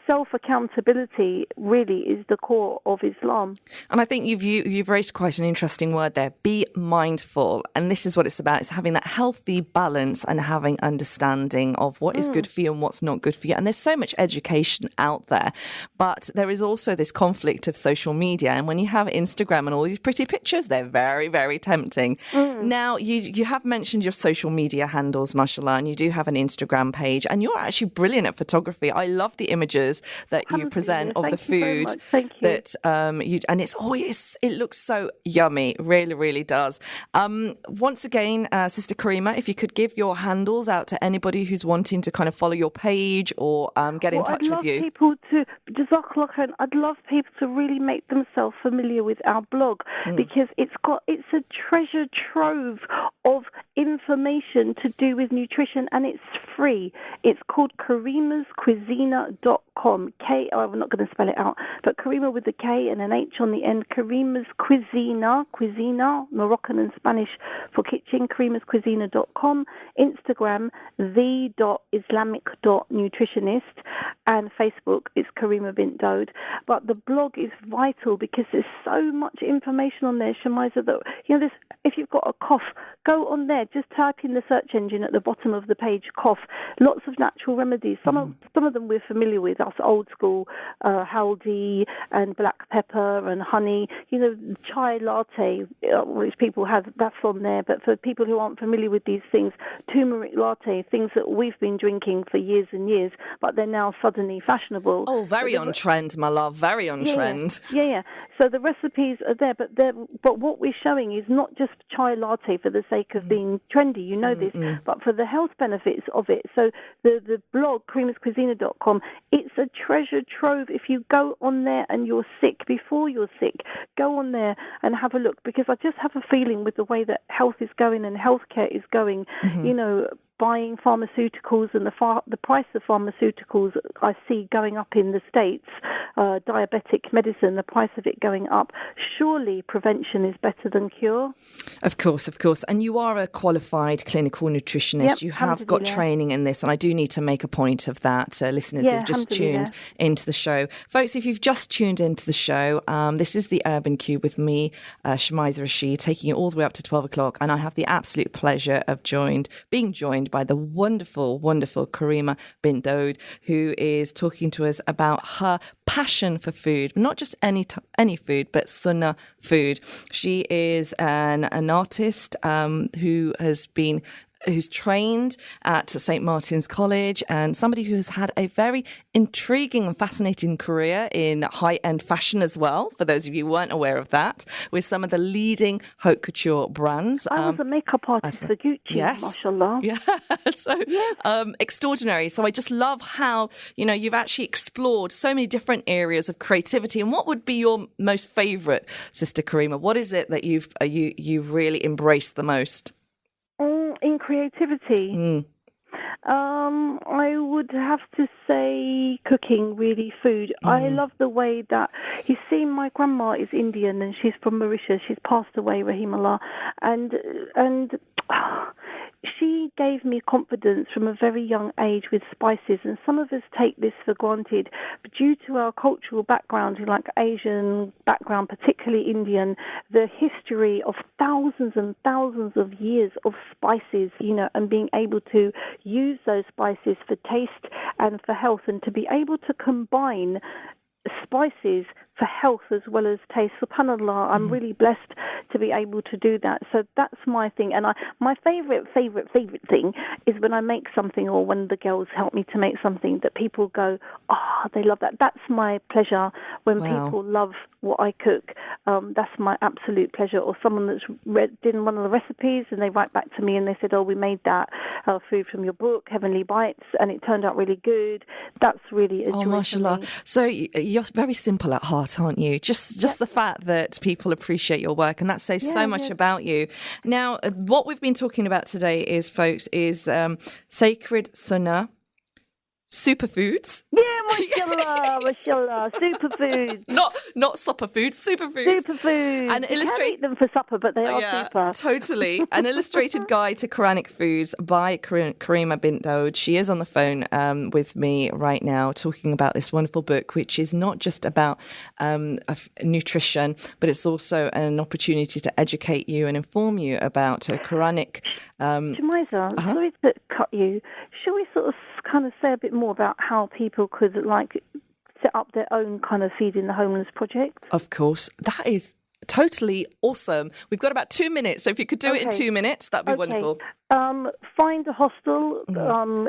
S6: self-accountability really is the core of Islam.
S3: And I think you've raised quite an interesting word there. Be mindful. And this is what it's about. It's having that healthy balance and having understanding of what is good for you and what's not good for you. And there's so much education out there. But there is also this conflict of social media. And when you have Instagram and all these pretty pictures, they're very, very tempting. Now, you have mentioned your social media handles, mashallah, and you do have an Instagram page. And you're actually brilliant at photography. I love the images that you present of the food.
S6: Thank you.
S3: That and it's always, it looks so yummy. It really, really does. Once again, Sister Karimah, if you could give your handles out to anybody who's wanting to kind of follow your page or get in touch with you.
S6: Jazakallah khair, I'd love people to really make themselves familiar with our blog, because it's a treasure trove of information to do with nutrition, and it's free. It's called karimahscuisine.com. I'm not going to spell it out, but Karimah with a K and an H on the end. Karimah's Cuisine, Moroccan and Spanish for kitchen, karimahscuisine.com. Instagram, the.islamic.nutritionist, and Facebook is Karimah Bint Dawoud. But the blog is vital because there's so much information on there, Shemiza, that, if you've got a cough, go on there, just type in the search engine at the bottom of the page, cough. Lots of natural remedies. Some of them we're familiar with, us old school, haldi and black pepper and honey. Chai latte, which people have, that's on there. But for people who aren't familiar with these things, turmeric latte, things that we've been drinking for years and years, but they're now suddenly fashionable.
S3: Oh, very on trend, my love, very on trend.
S6: Yeah. So the recipes are there, but what we're showing is not just chai latte for the sake of being trendy, this, but for the health benefits of it. So the blog, karimahscuisine.com, it's a treasure trove. If you go on there and you're sick, before you're sick, go on there and have a look, because I just have a feeling with the way that health is going and healthcare is going, buying pharmaceuticals and the price of pharmaceuticals I see going up in the States, diabetic medicine, the price of it going up. Surely prevention is better than cure.
S3: Of course. And you are a qualified clinical nutritionist.
S6: Yep,
S3: you have got training in this, and I do need to make a point of that. Listeners who've just tuned into the show. Folks, if you've just tuned into the show, this is the Urban Kube with me, Shemiza Rashid, taking you all the way up to 12 o'clock, and I have the absolute pleasure of being joined by the wonderful, wonderful Karimah Bint Dawoud, who is talking to us about her passion for food, not just any food, but Sunnah food. She is an artist who's trained at St. Martin's College, and somebody who has had a very intriguing and fascinating career in high-end fashion as well, for those of you who weren't aware of that, with some of the leading haute couture brands.
S6: I was a makeup artist for Gucci, mashallah.
S3: Yeah, extraordinary. So I just love how, you've actually explored so many different areas of creativity. And what would be your most favourite, Sister Karimah? What is it that you've really embraced the most?
S6: In creativity, I would have to say cooking, really, food. I love the way that, my grandma is Indian and she's from Mauritius. She's passed away, Rahimullah, and she gave me confidence from a very young age with spices, and some of us take this for granted, but due to our cultural background, like Asian background, particularly Indian, the history of thousands and thousands of years of spices, and being able to use those spices for taste and for health, and to be able to combine spices for health as well as taste. SubhanAllah, I'm really blessed to be able to do that. So that's my thing. And my favorite thing is when I make something, or when the girls help me to make something, that people go, oh, they love that. That's my pleasure when people love what I cook. That's my absolute pleasure. Or someone that's did one of the recipes and they write back to me and they said, oh, we made that food from your book, Heavenly Bites, and it turned out really good. That's really a joy.
S3: Oh, mashallah. So you're very simple at heart, aren't you? Just the fact that people appreciate your work, and that says so much about you. Now, what we've been talking about today is, folks, is Sacred Sunnah, superfoods.
S6: Yeah, mashallah, superfoods.
S3: Not supper foods, superfoods.
S6: Superfoods.
S3: And
S6: you can eat them for supper, but they are super.
S3: Totally. An illustrated guide to Quranic foods by Karimah Bint Dawoud. She is on the phone with me right now, talking about this wonderful book, which is not just about nutrition, but it's also an opportunity to educate you and inform you about Quranic.
S6: Shemiza, sorry to cut you. Shall we sort of kind of say a bit more about how people could set up their own kind of feeding the homeless project?
S3: Of course. That is totally awesome. We've got about 2 minutes, so if you could do it in 2 minutes, that'd be wonderful.
S6: Find a hostel.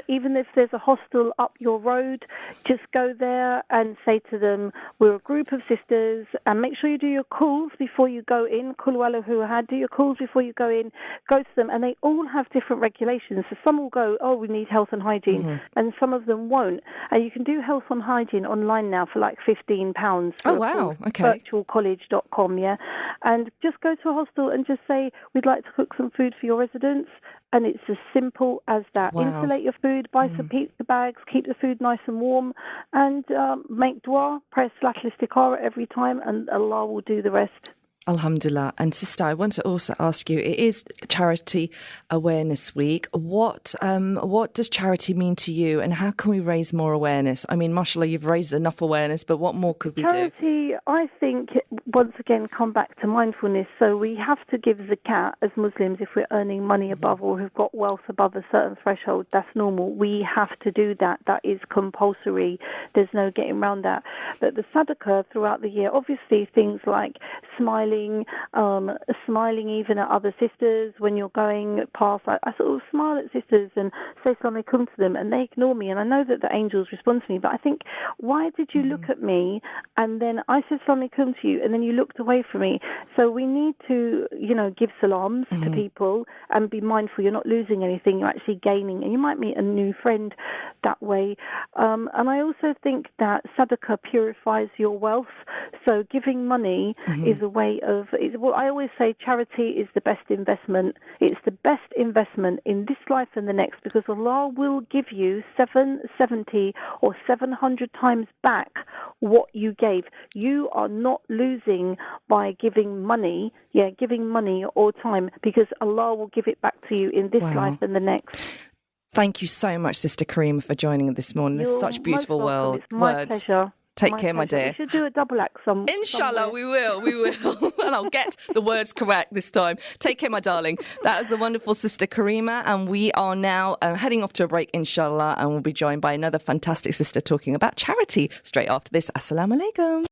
S6: Even if there's a hostel up your road, just go there and say to them, we're a group of sisters, and make sure you do your calls before you go in. Do your calls before you go in. Go to them, and they all have different regulations. So some will go, oh, we need health and hygiene, and some of them won't. And you can do health and hygiene online now for like £15.
S3: Oh, wow. Okay.
S6: Virtualcollege.com, yeah. And just go to a hostel and just say, we'd like to cook some food for your residents. And it's as simple as that.
S3: Wow.
S6: Insulate your food, buy some pizza bags, keep the food nice and warm, and make dua, pray Salatul Istikhara every time, and Allah will do the rest.
S3: Alhamdulillah. And sister, I want to also ask you, it is Charity Awareness Week. What does charity mean to you, and how can we raise more awareness? I mean, mashallah, you've raised enough awareness, but what more could we do?
S6: Charity, I think, once again, come back to mindfulness. So we have to give zakat as Muslims if we're earning money above or have got wealth above a certain threshold. That's normal. We have to do that. That is compulsory. There's no getting around that. But the sadaqah throughout the year, obviously things like smiling even at other sisters when you're going past. I sort of smile at sisters and say Assalamu alaikum to them, and they ignore me, and I know that the angels respond to me, but I think, why did you look at me and then I said Assalamu alaikum to you and then you looked away from me? So we need to, give salams to people and be mindful you're not losing anything, you're actually gaining, and you might meet a new friend that way. And I also think that sadaqah purifies your wealth, so giving money is a way of, I always say charity is the best investment. It's the best investment in this life and the next, because Allah will give you 770 or 700 times back what you gave. You are not losing by giving money or time, because Allah will give it back to you in this life and the next.
S3: Thank you so much, Sister Karimah, for joining us this morning. There's such beautiful words.
S6: It's my pleasure.
S3: Take care, my dear.
S6: We should do a double act
S3: Inshallah, we will. And I'll get the words correct this time. Take care, my darling. That is the wonderful Sister Karimah, and we are now heading off to a break, inshallah, and we'll be joined by another fantastic sister talking about charity straight after this. Assalamu alaikum.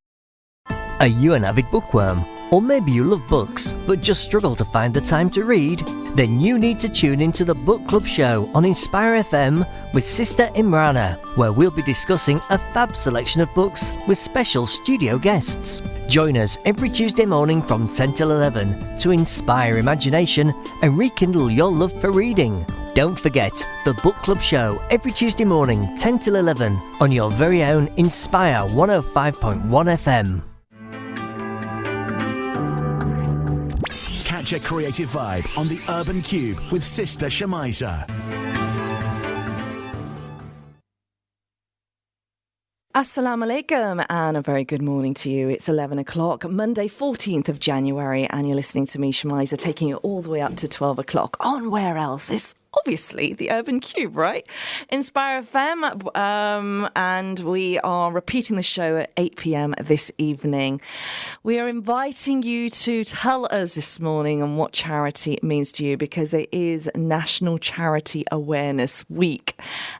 S1: Are you an avid bookworm? Or maybe you love books but just struggle to find the time to read? Then you need to tune into the Book Club Show on Inspire FM with Sister Imrana, where we'll be discussing a fab selection of books with special studio guests. Join us every Tuesday morning from 10 till 11 to inspire imagination and rekindle your love for reading. Don't forget the Book Club Show every Tuesday morning 10 till 11 on your very own Inspire 105.1 FM.
S2: Catch a creative vibe on the Urban Kube with Sister Shemiza.
S3: Assalamu alaikum and a very good morning to you. It's 11 o'clock, Monday 14th of January, and you're listening to me, Shemiza, taking it all the way up to 12 o'clock. On where else? It's obviously the Urban Kube, right? Inspire FM, and we are repeating the show at 8 p.m. this evening. We are inviting you to tell us this morning on what charity means to you, because it is National Charity Awareness Week.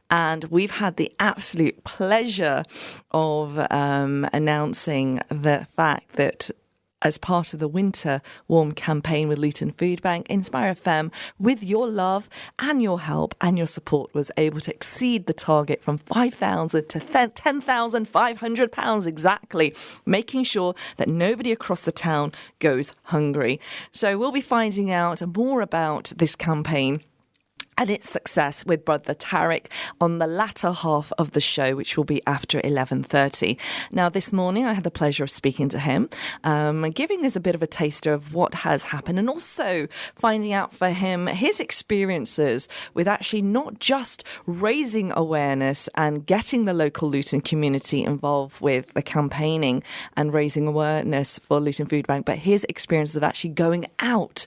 S3: And we've had the absolute pleasure of announcing the fact that as part of the Winter Warm campaign with Luton Food Bank, Inspire FM, with your love and your help and your support, was able to exceed the target from £5,000 to £10,500 exactly, making sure that nobody across the town goes hungry. So we'll be finding out more about this campaign and its success with Brother Tariq on the latter half of the show, which will be after 11:30. Now, this morning I had the pleasure of speaking to him, giving us a bit of a taster of what has happened, and also finding out for him his experiences with actually not just raising awareness and getting the local Luton community involved with the campaigning and raising awareness for Luton Food Bank, but his experiences of actually going out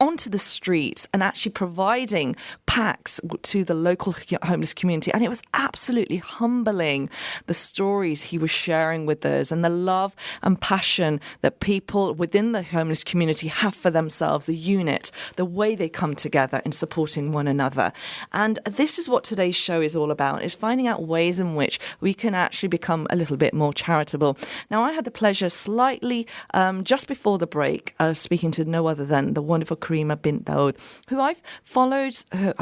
S3: onto the streets and actually providing packs to the local homeless community. And it was absolutely humbling, the stories he was sharing with us and the love and passion that people within the homeless community have for themselves, the unit, the way they come together in supporting one another. And this is what today's show is all about, is finding out ways in which we can actually become a little bit more charitable. Now, I had the pleasure slightly just before the break of speaking to no other than the wonderful Karimah Bint Dawoud, who I've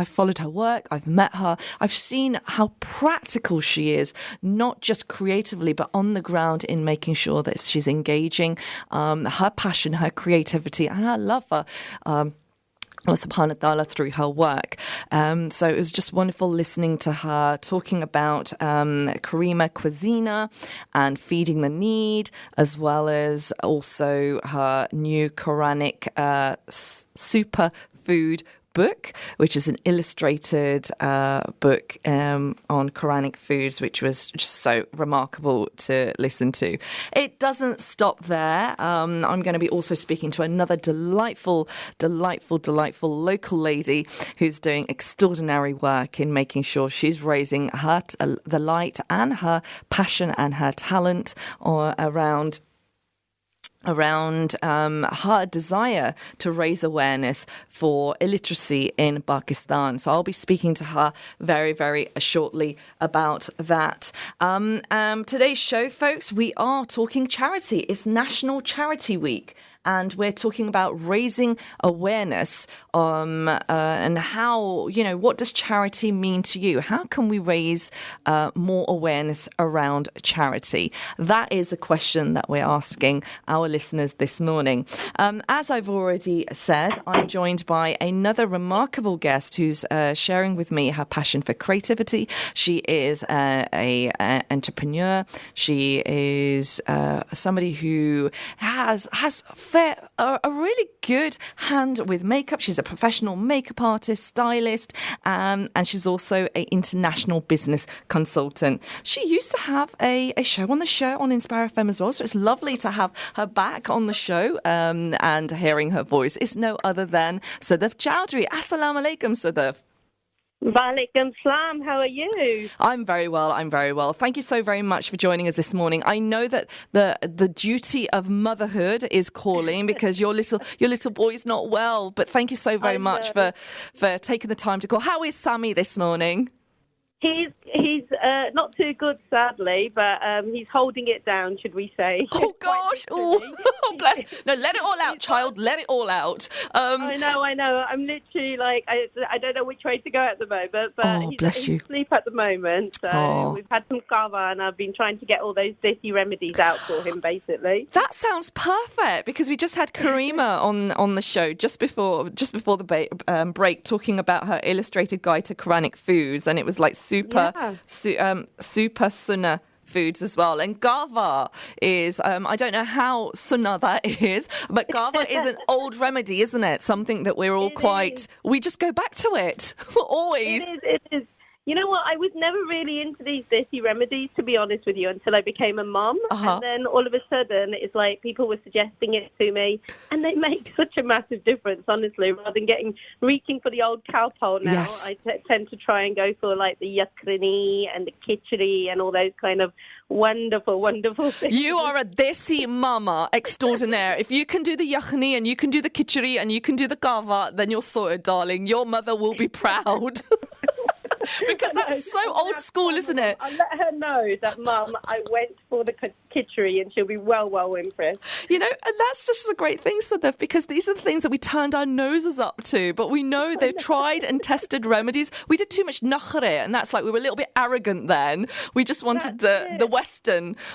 S3: followed her work, I've met her, I've seen how practical she is, not just creatively, but on the ground in making sure that she's engaging her passion, her creativity, and her love for Allah subhanahu wa ta'ala through her work. So it was just wonderful listening to her talking about Karimah cuisine and feeding the need, as well as also her new Quranic super food book, which is an illustrated book on Quranic foods, which was just so remarkable to listen to. It doesn't stop there. I'm going to be also speaking to another delightful local lady who's doing extraordinary work in making sure she's raising her the light and her passion and her talent around her desire to raise awareness for illiteracy in Pakistan. So I'll be speaking to her very, very shortly about that. Today's show, folks, we are talking charity. It's National Charity Week. And we're talking about raising awareness and how, what does charity mean to you? How can we raise more awareness around charity? That is the question that we're asking our listeners this morning. As I've already said, I'm joined by another remarkable guest who's sharing with me her passion for creativity. She is an entrepreneur. She is somebody who has a really good hand with makeup. She's a professional makeup artist, stylist, and she's also an international business consultant. She used to have a show on Inspire FM as well, so it's lovely to have her back on the show and hearing her voice. It's no other than Sudaf Choudary. Assalamu alaikum, Sudaf.
S7: Walaikum salam. How are you?
S3: I'm very well. Thank you so very much for joining us this morning. I know that the duty of motherhood is calling because your little boy's not well, but thank you so very much for taking the time to call. How is Sammy this morning?
S7: He's not too good, sadly, but he's holding it down, should we say?
S3: Oh gosh! Oh, bless! No, let it all out, child. Let it all out.
S7: I know. I'm literally like I don't know which way to go at the moment, but he's asleep at the moment. So we've had some kava, and I've been trying to get all those dirty remedies out for him, basically.
S3: That sounds perfect because we just had Karimah on the show just before the break, talking about her illustrated guide to Quranic foods, and it was like super sunnah foods as well. And gava is, I don't know how sunnah that is, but gava is an old remedy, isn't it? Something that we're all we just go back to it, always.
S7: It is. You know what? I was never really into these dirty remedies, to be honest with you, until I became a mum. And then all of a sudden, it's like people were suggesting it to me, and they make such a massive difference, honestly. Rather than reaching for the old cowpole now, yes. I tend to try and go for like the yakhni and the khichdi and all those kind of wonderful, wonderful things.
S3: You are a desi mama extraordinaire. If you can do the yakhni and you can do the khichdi and you can do the kava, then you're sorted, darling. Your mother will be proud. Because that's so old school, isn't it?
S7: I'll let her know that, Mum, I went for the kitchery, and she'll be well impressed.
S3: You know, and that's just a great thing, Sudaf, because these are the things that we turned our noses up to, but we know they've tried and tested remedies. We did too much nakhre, and that's like we were a little bit arrogant then. We just wanted the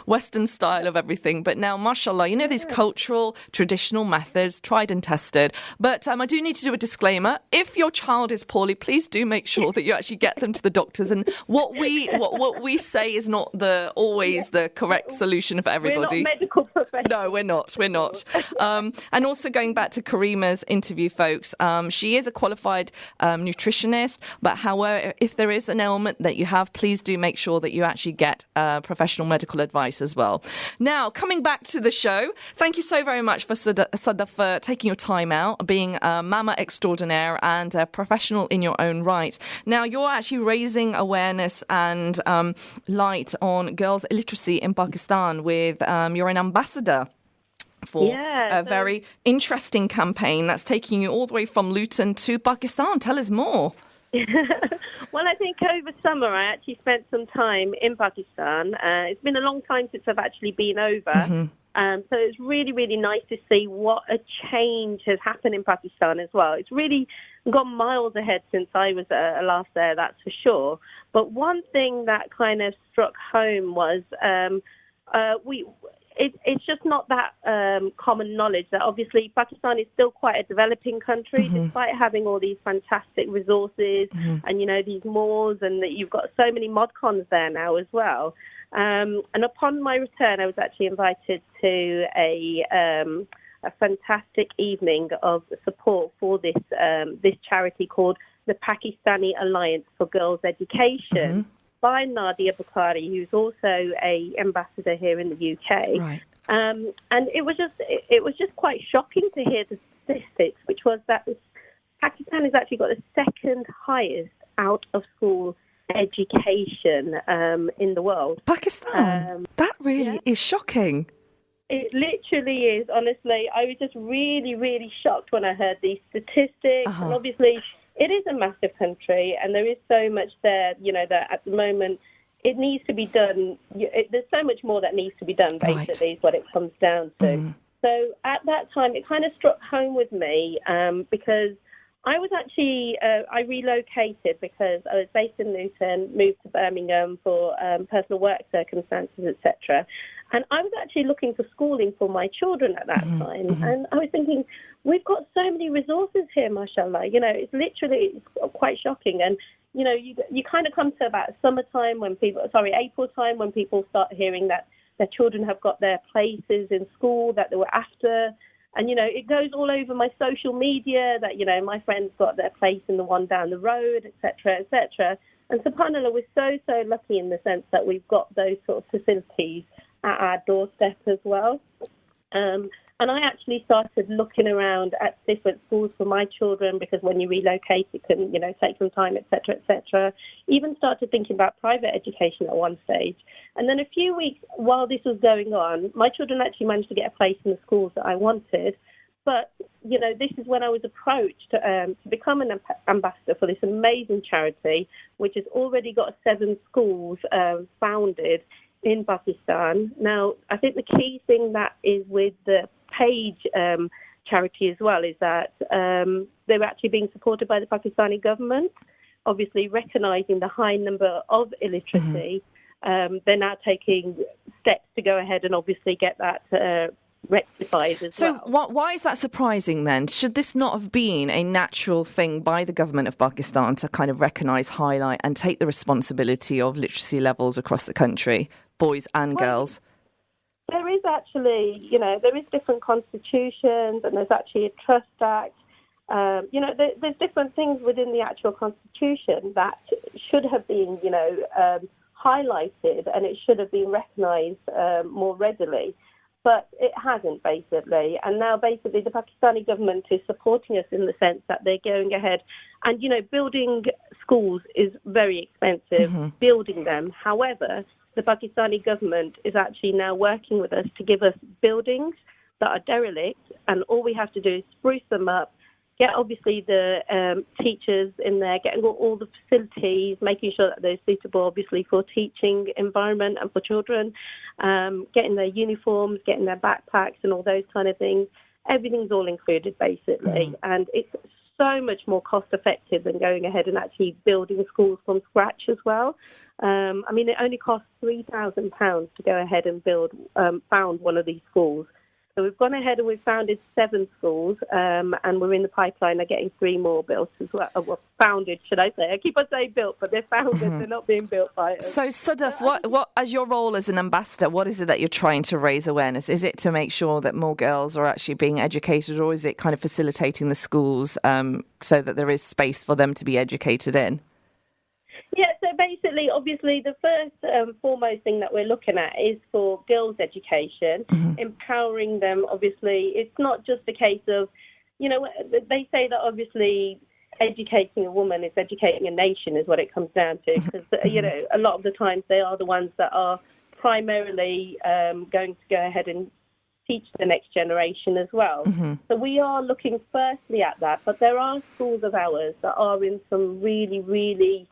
S3: Western style of everything. But now, mashallah, you know, these cultural, traditional methods, tried and tested. But I do need to do a disclaimer. If your child is poorly, please do make sure that you actually get them to the doctors, and what we say is not always the correct solution for everybody.
S7: We're not medical professionals.
S3: No, we're not. And also going back to Karimah's interview, folks, she is a qualified nutritionist, but however, if there is an ailment that you have, please do make sure that you actually get professional medical advice as well. Now, coming back to the show, thank you so very much for Sudaf for taking your time out, being a mama extraordinaire and a professional in your own right. Now, you're actually raising awareness and light on girls' illiteracy in Pakistan with you're an ambassador for a very interesting campaign that's taking you all the way from Luton to Pakistan. Tell us more.
S7: Well, I think over summer I actually spent some time in Pakistan. It's been a long time since I've actually been over. Mm-hmm. So it's really, really nice to see what a change has happened in Pakistan as well. It's really gone miles ahead since I was last there, that's for sure. But one thing that kind of struck home was it's just not that common knowledge that obviously Pakistan is still quite a developing country, mm-hmm. despite having all these fantastic resources mm-hmm. and, you know, these malls, and that you've got so many modcons there now as well. And upon my return, I was actually invited to a fantastic evening of support for this charity called the Pakistani Alliance for Girls Education mm-hmm. by Nadia Bukhari, who's also a ambassador here in the UK. Right. And it was just quite shocking to hear the statistics, which was that Pakistan has actually got the second highest out of school education in the world.
S3: Pakistan? That really is shocking.
S7: It literally is, honestly. I was just really, really shocked when I heard these statistics. Uh-huh. And obviously, it is a massive country, and there is so much there, you know, that at the moment it needs to be done. There's so much more that needs to be done, basically, is what it comes down to. Mm. So at that time, it kind of struck home with me because I was actually, I relocated because I was based in Luton, moved to Birmingham for personal work circumstances, etc. And I was actually looking for schooling for my children at that mm-hmm. time. Mm-hmm. And I was thinking, we've got so many resources here, mashallah. You know, it's quite shocking. And, you know, you kind of come to about summertime April time, when people start hearing that their children have got their places in school that they were after. And, you know, it goes all over my social media that, you know, my friends got their place in the one down the road, et cetera, et cetera. And subhanAllah, we're so lucky in the sense that we've got those sort of facilities at our doorstep as well. And I actually started looking around at different schools for my children, because when you relocate, it can, you know, take some time, et cetera, et cetera. Even started thinking about private education at one stage. And then a few weeks while this was going on, my children actually managed to get a place in the schools that I wanted. But, you know, this is when I was approached to become an ambassador for this amazing charity, which has already got 7 schools founded in Pakistan. Now, I think the key thing that is with the Page charity as well is that they're actually being supported by the Pakistani government, obviously recognising the high number of illiteracy. Mm-hmm. They're now taking steps to go ahead and obviously get that rectified as well.
S3: So why is that surprising then? Should this not have been a natural thing by the government of Pakistan to kind of recognise, highlight and take the responsibility of literacy levels across the country, boys and girls?
S7: There is actually, you know, there is different constitutions, and there's actually a trust act. There's different things within the actual constitution that should have been, highlighted, and it should have been recognised more readily. But it hasn't, basically. And now, basically, the Pakistani government is supporting us in the sense that they're going ahead. And, building schools is very expensive, building them. However, the Pakistani government is actually now working with us to give us buildings that are derelict, and all we have to do is spruce them up, get obviously the teachers in there, getting all the facilities, making sure that they're suitable obviously for teaching environment and for children, getting their uniforms, getting their backpacks and all those kind of things. Everything's all included basically, and it's so much more cost effective than going ahead and actually building schools from scratch as well. It only costs £3,000 to go ahead and found one of these schools. So we've gone ahead and we've founded 7 schools, and we're in the pipeline of getting 3 more built as well. Well, founded, should I say? I keep on saying built, but they're founded. They're not being built by us.
S3: So, Sudaf, what as your role as an ambassador, what is it that you're trying to raise awareness? Is it to make sure that more girls are actually being educated, or is it kind of facilitating the schools so that there is space for them to be educated in?
S7: Yeah, so basically, obviously, the first foremost thing that we're looking at is for girls' education, empowering them. Obviously, it's not just a case of, they say that obviously educating a woman is educating a nation is what it comes down to, because, a lot of the times they are the ones that are primarily going to go ahead and teach the next generation as well. So we are looking firstly at that, but there are schools of ours that are in some really, really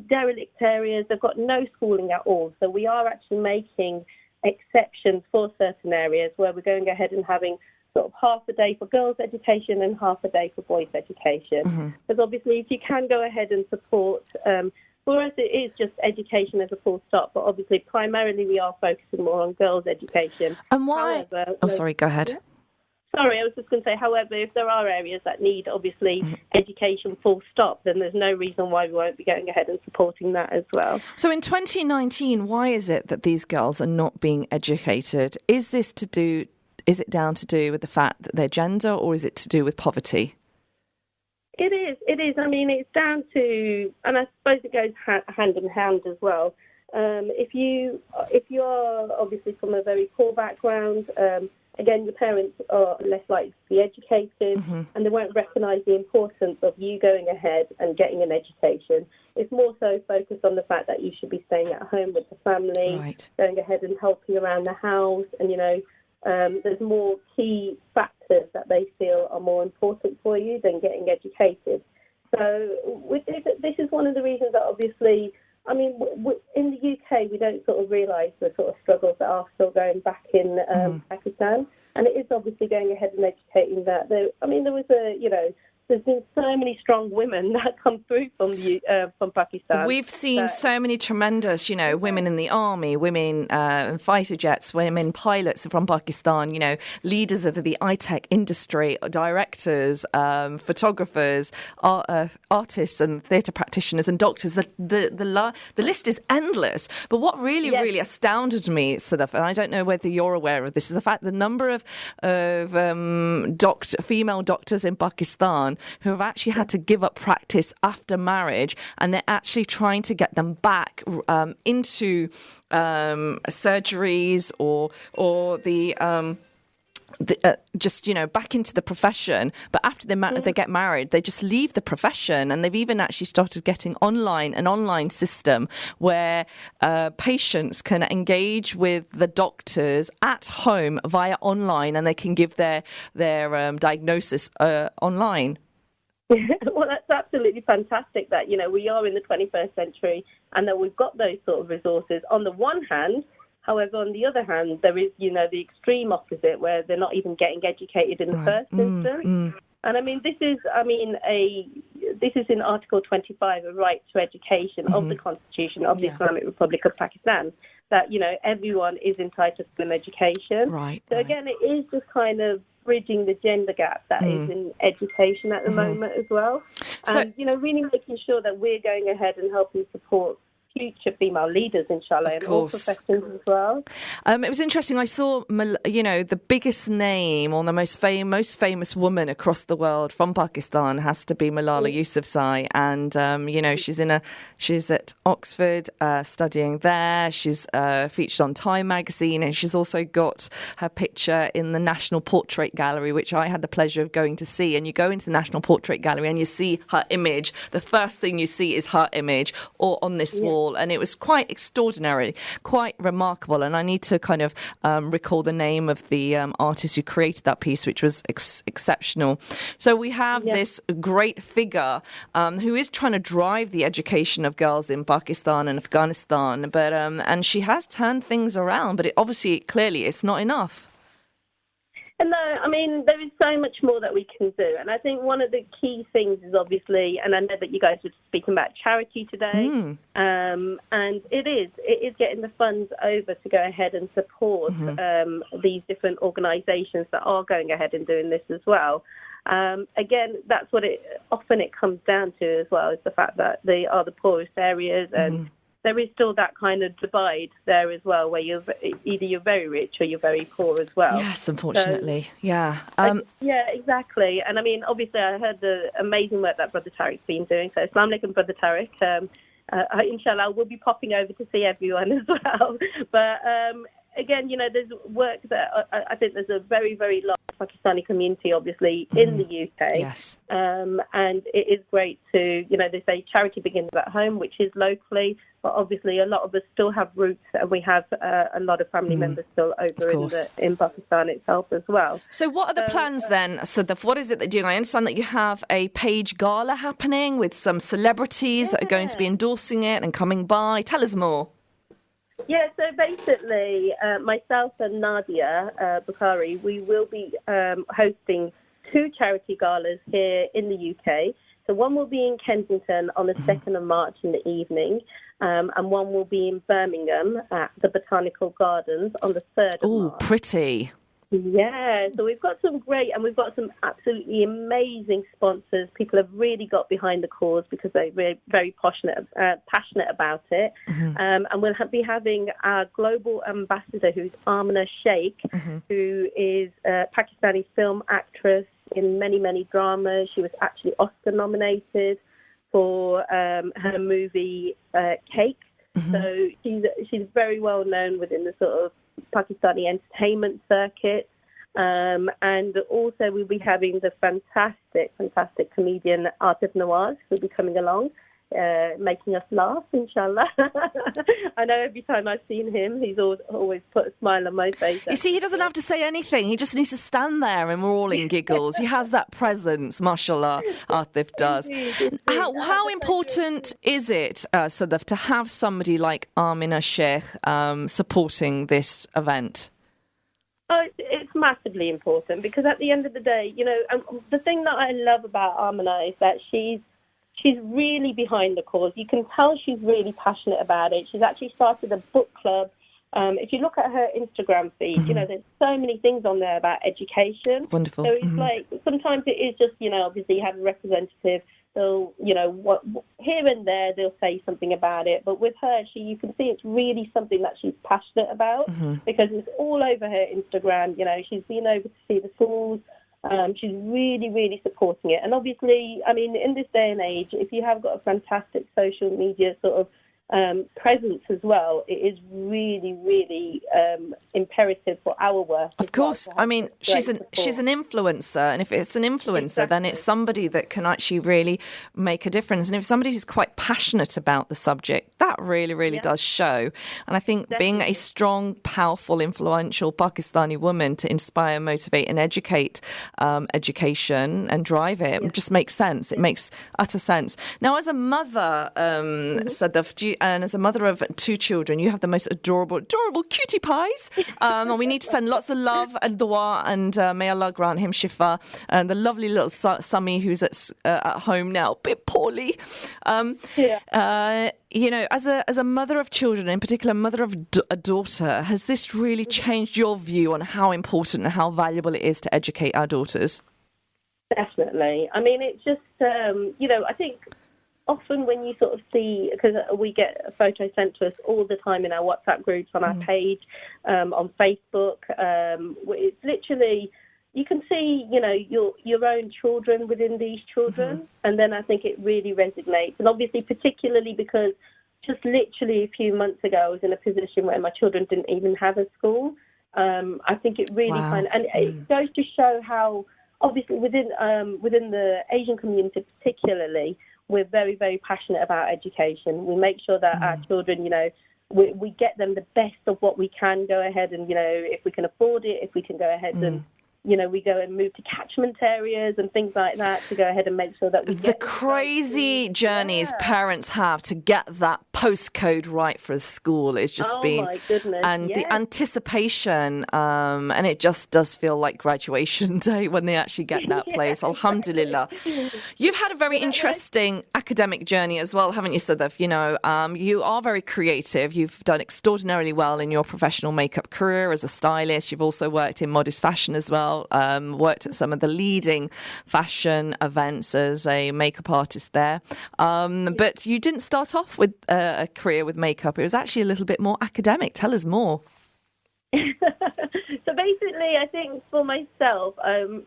S7: derelict areas. They've got no schooling at all. So we are actually making exceptions for certain areas where we're going ahead and having sort of half a day for girls' education and half a day for boys' education. Because obviously if you can go ahead and support, for us it is just education as a full stop, but obviously primarily we are focusing more on girls' education.
S3: And why?
S7: However,
S3: sorry, go ahead.
S7: Yeah? Sorry, I was just going to say, however, if there are areas that need, obviously, education full stop, then there's no reason why we won't be going ahead and supporting that as well.
S3: So in 2019, why is it that these girls are not being educated? Is it down to do with the fact that they're gender, or is it to do with poverty?
S7: It is. It's down to, and I suppose it goes hand in hand as well. If you are obviously from a very poor background, again, your parents are less likely to be educated, and they won't recognise the importance of you going ahead and getting an education. It's more so focused on the fact that you should be staying at home with the family, going ahead and helping around the house, and, there's more key factors that they feel are more important for you than getting educated. So this is one of the reasons that obviously, in the UK, we don't sort of realise the sort of struggles that are still going back in Pakistan. And it is obviously going ahead and educating that. There was there's been so many strong women that come through from Pakistan.
S3: We've seen so many tremendous, women in the army, women in fighter jets, women pilots from Pakistan, leaders of the high-tech industry, directors, photographers, artists and theatre practitioners and doctors. The list is endless. But what really astounded me, Sudaf, and I don't know whether you're aware of this, is the fact the number of female doctors in Pakistan who have actually had to give up practice after marriage, and they're actually trying to get them back into surgeries or back into the profession. But after they get married, they just leave the profession, and they've even actually started getting an online system where patients can engage with the doctors at home via online, and they can give their diagnosis online.
S7: Well, that's absolutely fantastic that, we are in the 21st century and that we've got those sort of resources on the one hand. However, on the other hand, there is, the extreme opposite where they're not even getting educated in the first instance. And this is in Article 25, a right to education of the Constitution of the Islamic Republic of Pakistan, that, everyone is entitled to an education. So again, it is just kind of bridging the gender gap that is in education at the moment as well. And, really making sure that we're going ahead and helping support future female leaders, inshallah, in all professions as well.
S3: It was interesting. I saw, the biggest name or the most famous woman across the world from Pakistan has to be Malala Yousafzai, and she's at Oxford studying there. She's featured on Time magazine, and she's also got her picture in the National Portrait Gallery, which I had the pleasure of going to see. And you go into the National Portrait Gallery and you see her image. The first thing you see is her image or on this wall, and it was quite extraordinary, quite remarkable. And I need to kind of recall the name of the artist who created that piece, which was exceptional. So we have this great figure who is trying to drive the education of girls in Pakistan and Afghanistan, but and she has turned things around, but clearly it's not enough.
S7: No, I mean, there is so much more that we can do. And I think one of the key things is obviously, and I know that you guys were speaking about charity today, and it is getting the funds over to go ahead and support these different organisations that are going ahead and doing this as well. Again, that's what it comes down to as well, is the fact that they are the poorest areas, and there is still that kind of divide there as well, where either you're very rich or you're very poor as well.
S3: Yes, unfortunately. So, yeah,
S7: exactly. And I mean, obviously, I heard the amazing work that Brother Tariq's been doing. So, Assalamu alaikum, Brother Tariq. Inshallah, we'll be popping over to see everyone as well. But again, there's work that I think there's a very, very large Pakistani community, obviously, in the UK.
S3: Yes.
S7: And it is great to, they say charity begins at home, which is locally, but obviously a lot of us still have roots, and we have a lot of family members still over in Pakistan itself as well.
S3: So what are the plans then, Sudaf? What is it that you're doing? I understand that you have a page gala happening with some celebrities that are going to be endorsing it and coming by. Tell us more.
S7: Yeah, so basically, myself and Nadia Bukhari, we will be hosting 2 charity galas here in the UK. So one will be in Kensington on the 2nd of March in the evening, and one will be in Birmingham at the Botanical Gardens on the 3rd of March.
S3: Oh, pretty.
S7: Yeah, so we've got some absolutely amazing sponsors. People have really got behind the cause because they're very passionate about it. And we'll be having our global ambassador, who's Amina Sheikh, who is a Pakistani film actress in many, many dramas. She was actually Oscar nominated for her movie Cake. So she's very well known within the sort of Pakistani entertainment circuit, and also we'll be having the fantastic comedian Atif Nawaz, who'll be coming along, making us laugh, inshallah. I know every time I've seen him, he's always put a smile on my face.
S3: You see, he doesn't have to say anything. He just needs to stand there and we're all in giggles. He has that presence, mashallah, Atif does. Indeed. How important is it, Sudaf, to have somebody like Amina Sheikh supporting this event?
S7: Oh, it's massively important, because at the end of the day, the thing that I love about Amina is that she's really behind the cause. You can tell she's really passionate about it. She's actually started a book club. If you look at her Instagram feed, there's so many things on there about education.
S3: Wonderful.
S7: So it's like, sometimes it is just, obviously you have a representative. So, here and there they'll say something about it. But with her, you can see it's really something that she's passionate about, because it's all over her Instagram. She's been over to see the schools. She's really, really supporting it. And obviously, I mean, in this day and age, if you have got a fantastic social media sort of presence as well, it is really, really imperative for our work.
S3: Of course. I mean, she's an influencer, and if it's an influencer, then it's somebody that can actually really make a difference. And if somebody who's quite passionate about the subject, that really, really does show. And I think being a strong, powerful, influential Pakistani woman to inspire, motivate and educate education and drive it just makes sense. It makes utter sense. Now, as a mother, Sudaf, and as a mother of 2 children, you have the most adorable cutie pies. And we need to send lots of love and dua, and may Allah grant him shifa. And the lovely little Sami, who's at home now, a bit poorly. As a mother of children, in particular, mother of a daughter, has this really changed your view on how important and how valuable it is to educate our daughters?
S7: Definitely. I mean, it's just, I think often when you sort of see, because we get a photo sent to us all the time in our WhatsApp groups, on our page, on Facebook, it's literally, you can see, your own children within these children. And then I think it really resonates. And obviously, particularly because just literally a few months ago, I was in a position where my children didn't even have a school. I think it really and it goes to show how, obviously, within the Asian community particularly, we're very, very passionate about education. We make sure that our children, we get them the best of what we can go ahead and, if we can afford it, if we can go ahead and, we go and move to catchment areas and things like that to go ahead and make sure that we get
S3: the crazy journeys parents have to get that postcode right for a school is just been,
S7: my goodness,
S3: and the anticipation, and it just does feel like graduation day when they actually get that place. Alhamdulillah. You've had a very interesting academic journey as well, haven't you, Sudaf? You are very creative. You've done extraordinarily well in your professional makeup career as a stylist. You've also worked in modest fashion as well. Worked at some of the leading fashion events as a makeup artist there. But you didn't start off with a career with makeup. It was actually a little bit more academic. Tell us more.
S7: So basically, I think for myself,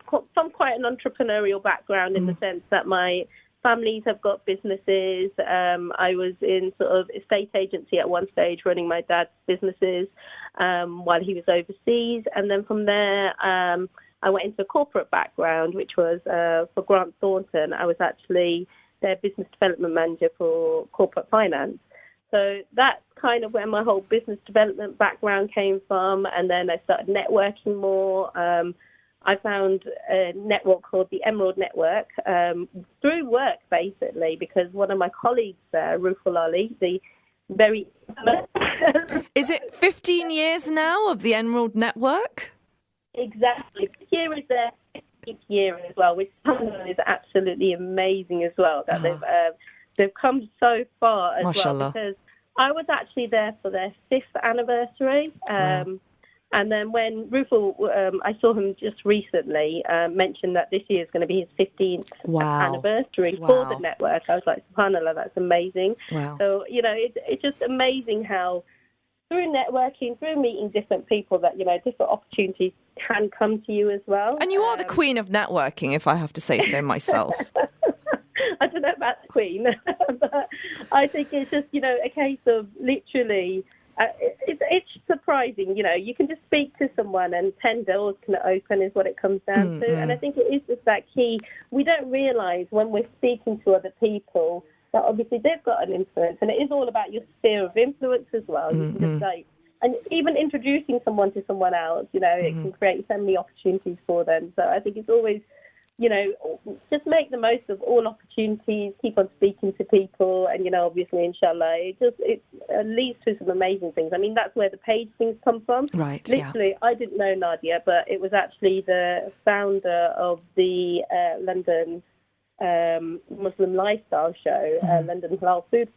S7: from quite an entrepreneurial background in the sense that my families have got businesses. I was in sort of estate agency at one stage, running my dad's businesses while he was overseas. And then from there, I went into a corporate background, which was for Grant Thornton. I was actually their business development manager for corporate finance. So that's kind of where my whole business development background came from. And then I started networking more. I found a network called the Emerald Network through work, basically, because one of my colleagues there, Rufal Ali, the very...
S3: Is it 15 years now of the Emerald Network?
S7: Exactly. This year is their 15th year as well, which is absolutely amazing as well, that they've come so far as
S3: Mashallah.
S7: Well, because I was actually there for their 5th anniversary.
S3: Wow.
S7: And then when Rufal, I saw him just recently mention that this year is going to be his 15th anniversary for the network. I was like, subhanAllah, that's amazing.
S3: Wow.
S7: So, it's just amazing how through networking, through meeting different people that, different opportunities can come to you as well.
S3: And you are the queen of networking, if I have to say so myself.
S7: I don't know about the queen, but I think it's just, a case of literally... It's surprising, you can just speak to someone and 10 doors can open is what it comes down to. And I think it is just that key. We don't realise when we're speaking to other people that obviously they've got an influence, and it is all about your sphere of influence as well. You can just and even introducing someone to someone else, it can create so many opportunities for them. So I think it's always, just make the most of all opportunities, keep on speaking to people, and, obviously, inshallah, it leads to some amazing things. I mean, that's where the page things come from.
S3: Right,
S7: Literally, I didn't know Nadia, but it was actually the founder of the London Muslim lifestyle show, London Halal Food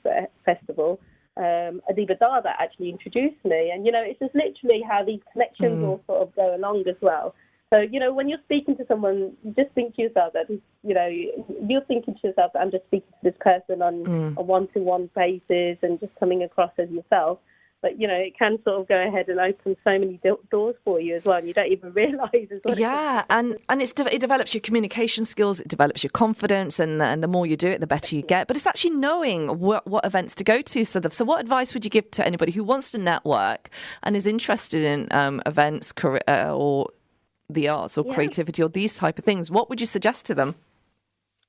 S7: Festival, Adiba Dar, that actually introduced me. And, it's just literally how these connections all sort of go along as well. So, when you're speaking to someone, you just think to yourself that, you're thinking to yourself that I'm just speaking to this person on a one-to-one basis and just coming across as yourself. But, it can sort of go ahead and open so many doors for you as well, and you don't even realise as well.
S3: Yeah, and it develops your communication skills, it develops your confidence, and the more you do it, the better you get. But it's actually knowing what events to go to. So what advice would you give to anybody who wants to network and is interested in events or the arts or creativity or these type of things? What would you suggest to them?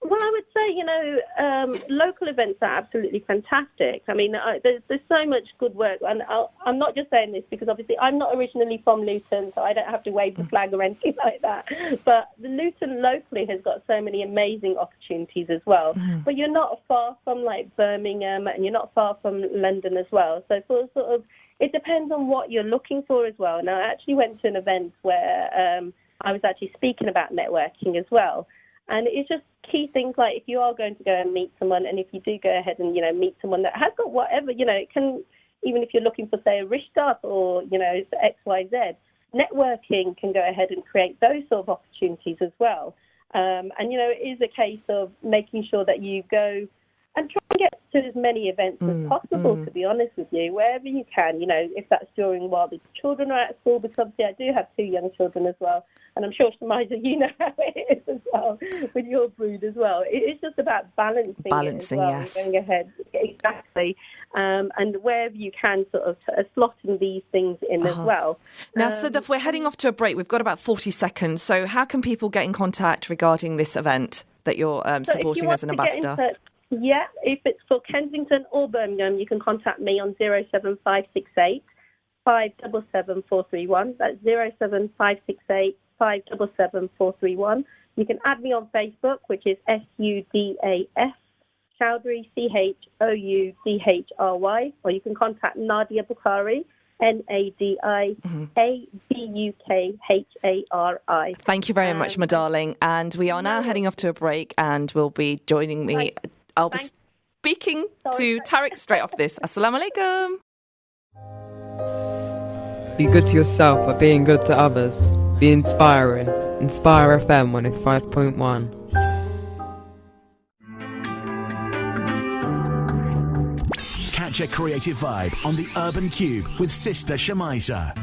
S7: Well, I would say, local events are absolutely fantastic. I mean, there's so much good work. And I'm not just saying this because, obviously, I'm not originally from Luton, so I don't have to wave the flag or anything like that. But the Luton locally has got so many amazing opportunities as well. But you're not far from, Birmingham, and you're not far from London as well. So for sort of, it depends on what you're looking for as well. Now, I actually went to an event where I was actually speaking about networking as well. And it's just key things like if you are going to go and meet someone, and if you do go ahead and, meet someone that has got whatever, it can, even if you're looking for, say, a rishtat or, XYZ, networking can go ahead and create those sort of opportunities as well. And, it is a case of making sure that you go and try to as many events as possible, to be honest with you, wherever you can, if that's while the children are at school, because obviously I do have 2 young children as well, and I'm sure, Shemiza, you know how it is as well, with your brood as well. It's just about balancing it as well,
S3: yes.
S7: Going ahead, exactly, and wherever you can sort of slotting these things in as well.
S3: Now, Sudaf, we're heading off to a break. We've got about 40 seconds, so how can people get in contact regarding this event that you're supporting as an ambassador?
S7: If it's for Kensington or Birmingham, you can contact me on 07568 577 431. That's 07568 577 431. You can add me on Facebook, which is SUDAF Choudary, CHOUDHRY, or you can contact Nadia Bukhari, NADIABUKHARI.
S3: Thank you very much, my darling. And we are now heading off to a break, and will be joining me. I'll be speaking to Tariq straight after this. Assalamu alaikum.
S8: Be good to yourself by being good to others. Be inspiring. Inspire FM 105.1.
S2: Catch a creative vibe on the Urban Kube with Sister Shemiza.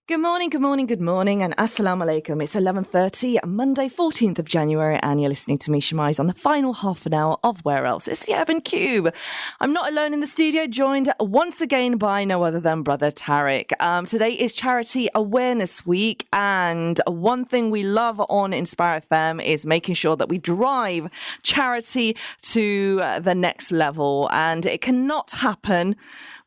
S3: Good morning, and assalamu alaikum. It's 11:30, Monday, 14th of January, and you're listening to me, Shemiza, on the final half an hour of Where Else? It's the Urban Kube. I'm not alone in the studio, joined once again by no other than Brother Tariq. Today is Charity Awareness Week, and one thing we love on Inspire FM is making sure that we drive charity to the next level, and it cannot happen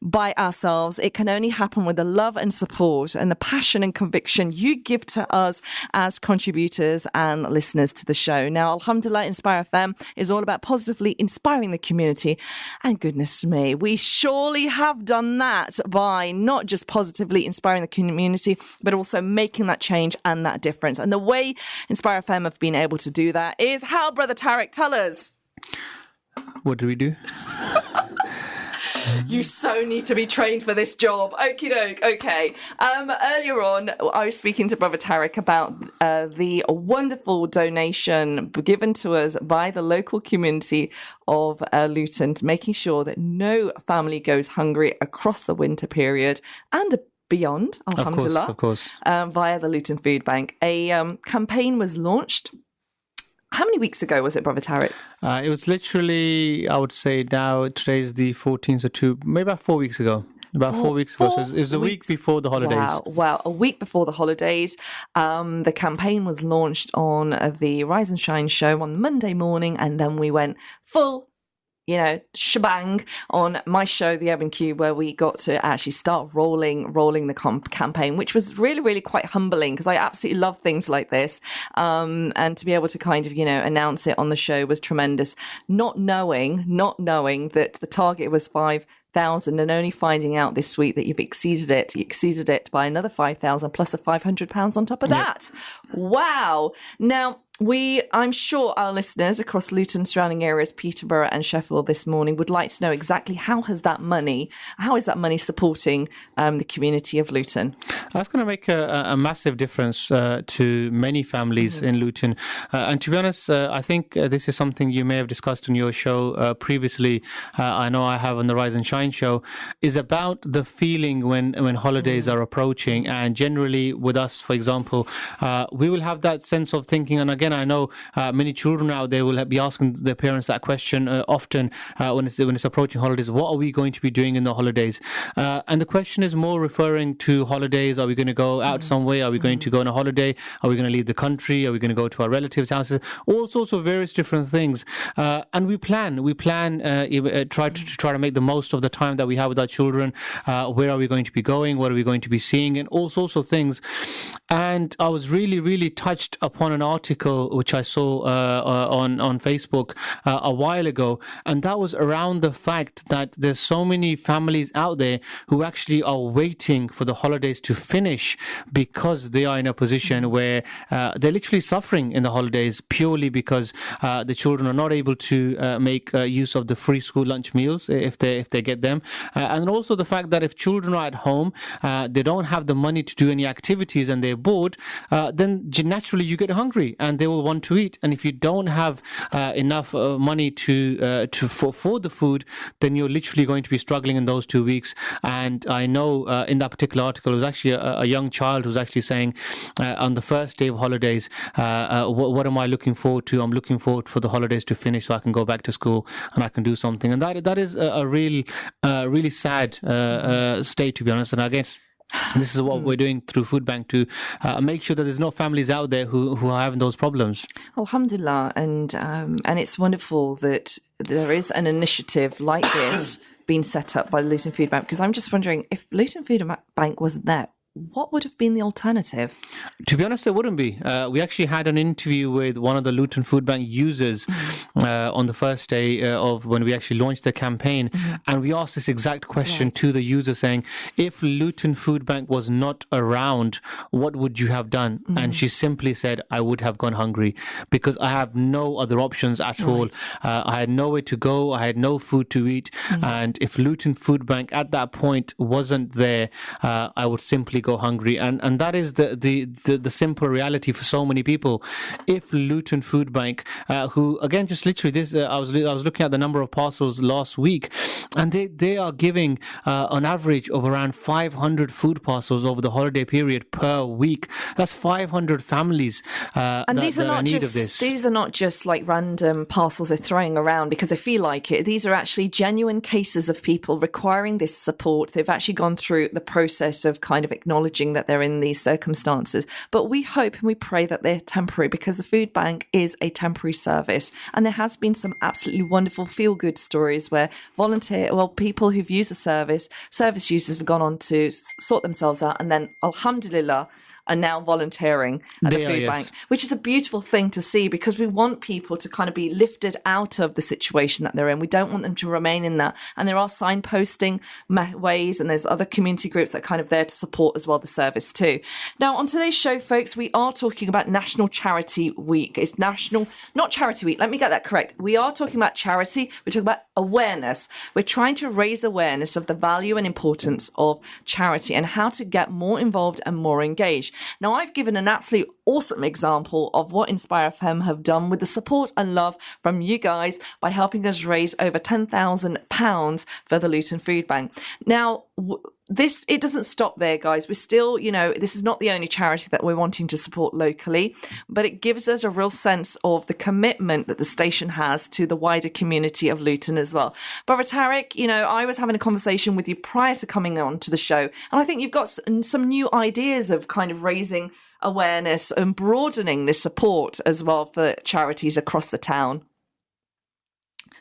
S3: by ourselves. It can only happen with the love and support and the passion and conviction you give to us as contributors and listeners to the show. Now, alhamdulillah, Inspire FM is all about positively inspiring the community. And goodness me, we surely have done that by not just positively inspiring the community, but also making that change and that difference. And the way Inspire FM have been able to do that is how, Brother Tariq? Tell us.
S4: What do we do?
S3: You so need to be trained for this job. Okie doke. Okay. Earlier on, I was speaking to Brother Tariq about the wonderful donation given to us by the local community of Luton, making sure that no family goes hungry across the winter period and beyond, alhamdulillah,
S4: of course.
S3: Via the Luton Food Bank. A campaign was launched. How many weeks ago was it, Brother Tariq?
S4: It was literally, I would say now, today's the 14th, so maybe about 4 weeks ago. About 4 weeks ago. So it was a week before the holidays.
S3: Wow. A week before the holidays. The campaign was launched on the Rise and Shine show on Monday morning, and then we went full shebang on my show, The Urban Kube, where we got to actually start rolling the campaign, which was really, really quite humbling because I absolutely love things like this. And to be able to kind of, announce it on the show was tremendous. Not knowing that the target was 5,000 and only finding out this week that you've exceeded it. You exceeded it by another 5,000 plus a £500 on top of that. Wow. Now, I'm sure our listeners across Luton, surrounding areas, Peterborough and Sheffield this morning would like to know exactly how is that money supporting the community of Luton?
S4: That's going to make a massive difference to many families in Luton. And to be honest, I think this is something you may have discussed on your show previously. I know I have on the Rise and Shine show, is about the feeling when holidays are approaching. And generally with us, for example, we will have that sense of thinking, and again, I know many children out there will be asking their parents that question often when it's approaching holidays. What are we going to be doing in the holidays? And the question is more referring to holidays. Are we going to go out somewhere? Are we going to go on a holiday? Are we going to leave the country? Are we going to go to our relatives' houses? All sorts of various different things. And we plan, try to make the most of the time that we have with our children. Where are we going to be going? What are we going to be seeing? And all sorts of things. And I was really, really touched upon an article which I saw on Facebook a while ago, and that was around the fact that there's so many families out there who actually are waiting for the holidays to finish because they are in a position where they're literally suffering in the holidays purely because the children are not able to make use of the free school lunch meals if they get educate them. And also the fact that if children are at home, they don't have the money to do any activities and they're bored, then naturally you get hungry and they will want to eat. And if you don't have enough money for the food, then you're literally going to be struggling in those 2 weeks. And I know in that particular article, it was actually a young child who was actually saying on the first day of holidays, what am I looking forward to? I'm looking forward for the holidays to finish so I can go back to school and I can do something. And that is a really sad state, to be honest. And I guess this is what we're doing through Food Bank to make sure that there's no families out there who are having those problems.
S3: Alhamdulillah, and it's wonderful that there is an initiative like this being set up by the Luton Food Bank, because I'm just wondering, if Luton Food Bank wasn't there, what would have been the alternative?
S4: To be honest, there wouldn't be. We actually had an interview with one of the Luton Food Bank users on the first day of when we actually launched the campaign. And we asked this exact question to the user saying, if Luton Food Bank was not around, what would you have done? And she simply said, I would have gone hungry because I have no other options at all. I had nowhere to go. I had no food to eat. And if Luton Food Bank at that point wasn't there, I would simply go hungry, and that is the simple reality for so many people. If Luton Food Bank, who again just literally this, I was looking at the number of parcels last week, and they are giving on average of around 500 food parcels over the holiday period per week. That's 500 families
S3: and these are not
S4: in need
S3: just
S4: of this.
S3: These are not just like random parcels they're throwing around because they feel like it. These are actually genuine cases of people requiring this support. They've actually gone through the process of kind of acknowledging that they're in these circumstances. But we hope and we pray that they're temporary, because the food bank is a temporary service. And there has been some absolutely wonderful feel-good stories where people who've used the service users have gone on to sort themselves out, and then alhamdulillah are now volunteering at the food bank, which is a beautiful thing to see, because we want people to kind of be lifted out of the situation that they're in. We don't want them to remain in that. And there are signposting ways, and there's other community groups that are kind of there to support as well the service too. Now, on today's show, folks, we are talking about National Charity Week. It's National, not Charity Week. Let me get that correct. We are talking about charity. We're talking about awareness. We're trying to raise awareness of the value and importance of charity and how to get more involved and more engaged. Now, I've given an absolutely awesome example of what Inspire FM have done with the support and love from you guys by helping us raise over £10,000 for the Luton Food Bank. Now, it doesn't stop there, guys. We're still, this is not the only charity that we're wanting to support locally, but it gives us a real sense of the commitment that the station has to the wider community of Luton as well. Brother Tariq, I was having a conversation with you prior to coming on to the show, and I think you've got some new ideas of kind of raising awareness and broadening this support as well for charities across the town.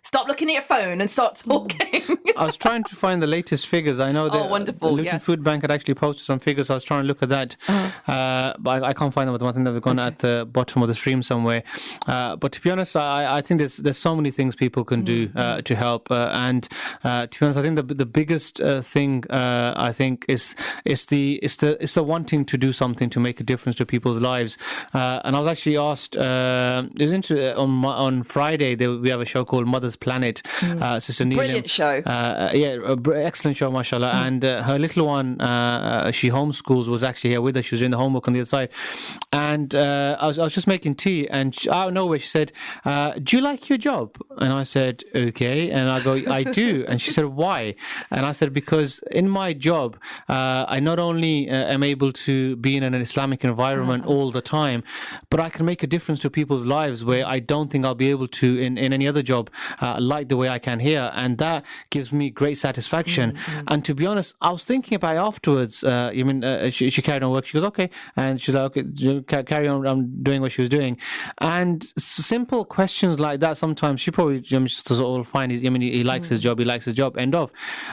S3: Stop looking at your phone and start talking.
S4: I was trying to find the latest figures. I know that the Luton Food Bank had actually posted some figures. I was trying to look at that, but I can't find them at the moment. I think they've gone at the bottom of the stream somewhere. But to be honest, I think there's so many things people can do to help. And to be honest, I think the biggest thing I think is the wanting to do something to make a difference to people's lives. And I was actually asked. It was interesting on Friday. We have a show called Mother's Planet. Sister Neelam, brilliant show. Excellent show, mashallah. And her little one, she homeschools, was actually here with her. She was doing the homework on the other side. And I was just making tea, and out of nowhere she said, do you like your job? And I said, okay. And I go, I do. And she said, why? And I said, because in my job, I not only am able to be in an Islamic environment all the time, but I can make a difference to people's lives where I don't think I'll be able to in any other job. Like the way I can here, and that gives me great satisfaction. And to be honest, I was thinking about it afterwards. She carried on work. She goes, okay, and she's like, okay, carry on doing what she was doing. And simple questions like that, sometimes she probably just all fine. He likes his job. He likes his job. End of.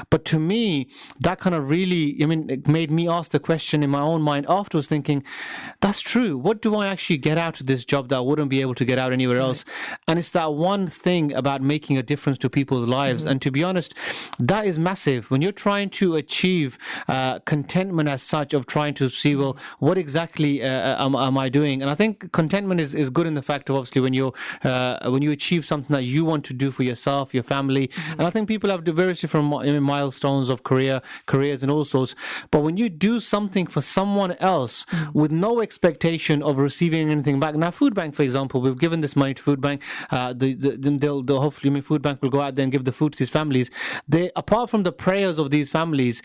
S4: But to me, that kind of really, it made me ask the question in my own mind afterwards, thinking, that's true. What do I actually get out of this job that I wouldn't be able to get out anywhere else? And it's that one thing about making making a difference to people's lives. And to be honest, that is massive. When you're trying to achieve contentment as such, of trying to see, well, what exactly am I doing? And I think contentment is good in the fact of, obviously, when you achieve something that you want to do for yourself, your family. And I think people have various different milestones of careers and all sorts. But when you do something for someone else with no expectation of receiving anything back. Now, Food Bank, for example, we've given this money to Food Bank. They'll hopefully, Food Bank will go out there and give the food to these families. They, apart from the prayers of these families,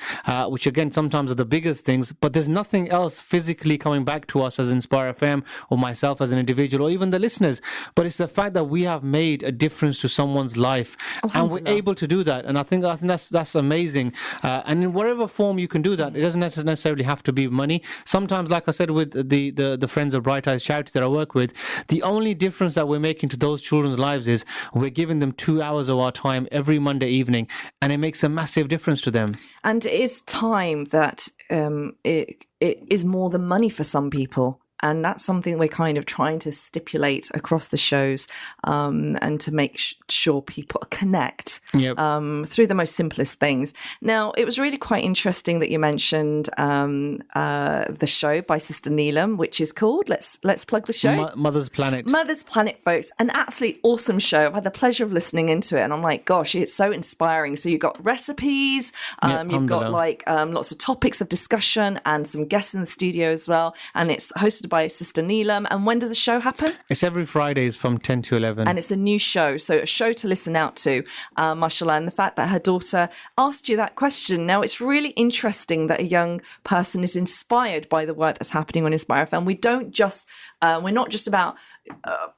S4: which again sometimes are the biggest things, but there's nothing else physically coming back to us as Inspire FM or myself as an individual or even the listeners. But it's the fact that we have made a difference to someone's life, and we're able to do that. And I think that's amazing. And in whatever form you can do that, it doesn't necessarily have to be money. Sometimes, like I said, with the Friends of Bright Eyes charity that I work with, the only difference that we're making to those children's lives is we're giving them 2 hours of our time every Monday evening, and it makes a massive difference to them.
S3: And it is time that it is more than money for some people. And that's something we're kind of trying to stipulate across the shows, and to make sure people connect through the most simplest things. Now, it was really quite interesting that you mentioned the show by Sister Neelam, which is called, let's plug the show.
S4: Mother's Planet. Mother's
S3: Planet, folks. An absolutely awesome show. I've had the pleasure of listening into it, and I'm like, gosh, it's so inspiring. So you've got recipes, you've got lots of topics of discussion and some guests in the studio as well. And it's hosted by Sister Neelam. And when does the show happen?
S4: It's every Fridays from 10 to 11.
S3: And it's a new show, so a show to listen out to, mashallah. And the fact that her daughter asked you that question. Now, it's really interesting that a young person is inspired by the work that's happening on Inspire FM. We're not just about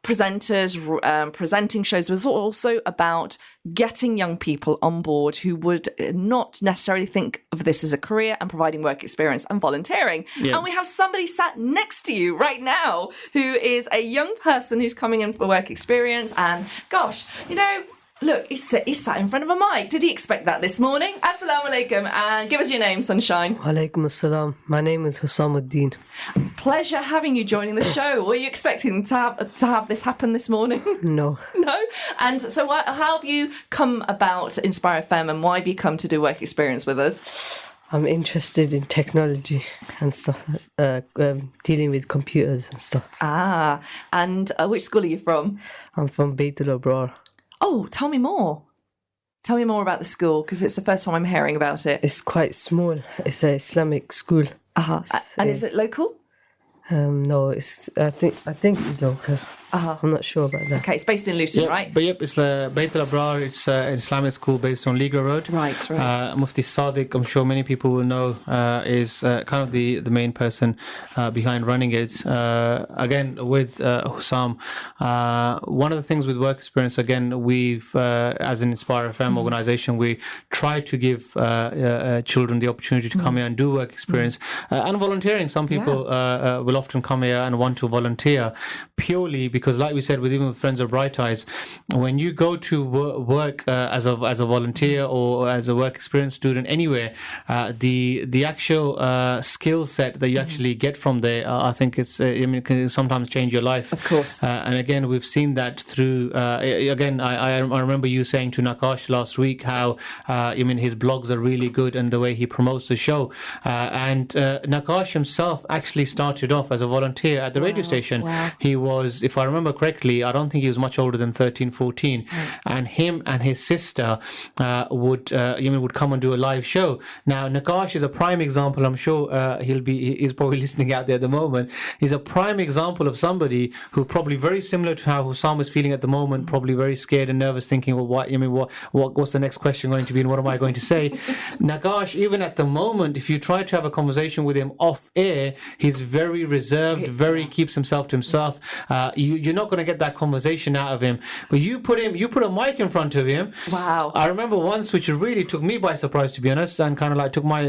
S3: presenters presenting shows. It was also about getting young people on board who would not necessarily think of this as a career, and providing work experience and volunteering. Yeah. And we have somebody sat next to you right now who is a young person who's coming in for work experience. And gosh, look, he's sat in front of a mic. Did he expect that this morning? Assalamu alaikum, and give us your name, sunshine.
S9: Walaikum assalam. My name is Husamuddin.
S3: Pleasure having you joining the show. Were you expecting to have this happen this morning?
S9: No.
S3: No? And so how have you come about Inspire FM, and why have you come to do work experience with us?
S9: I'm interested in technology and stuff, dealing with computers and stuff.
S3: Ah, and which school are you from?
S9: I'm from Baitul Abrar.
S3: Oh, tell me more. Tell me more about the school, because it's the first time I'm hearing about it.
S9: It's quite small. It's an Islamic school.
S3: Uh-huh. And is it local?
S9: No, I think it's local. I'm not sure about that.
S3: Okay, it's based in Luton, right?
S4: But it's Baitul Abrar. It's an Islamic school based on Liga Road.
S3: Right.
S4: Mufti Sadiq, I'm sure many people will know, is kind of the main person behind running it. Again, with Hussam, one of the things with work experience, again, we've, as an Inspire FM organisation, we try to give children the opportunity to come here and do work experience and volunteering. Some people will often come here and want to volunteer purely because, like we said, even with Friends of Bright Eyes, when you go to work as a volunteer or as a work experience student anywhere, the actual skill set that you actually get from there, I think can sometimes change your life.
S3: Of course.
S4: And again, we've seen that through. Again, I remember you saying to Nakash last week how his blogs are really good and the way he promotes the show. And Nakash himself actually started off as a volunteer at the radio station.
S3: Wow.
S4: He was, if I remember correctly, I don't think he was much older than 13, 14. And him and his sister would come and do a live show. Now, Nakash is a prime example. I'm sure he's probably listening out there at the moment. He's a prime example of somebody who probably very similar to how Hussam is feeling at the moment, probably very scared and nervous, thinking, well, what's the next question going to be and what am I going to say? Nakash, even at the moment, if you try to have a conversation with him off air, he's very reserved, keeps himself to himself. You're not going to get that conversation out of him. But you put a mic in front of him.
S3: Wow.
S4: I remember once, which really took me by surprise, to be honest, and kind of like took my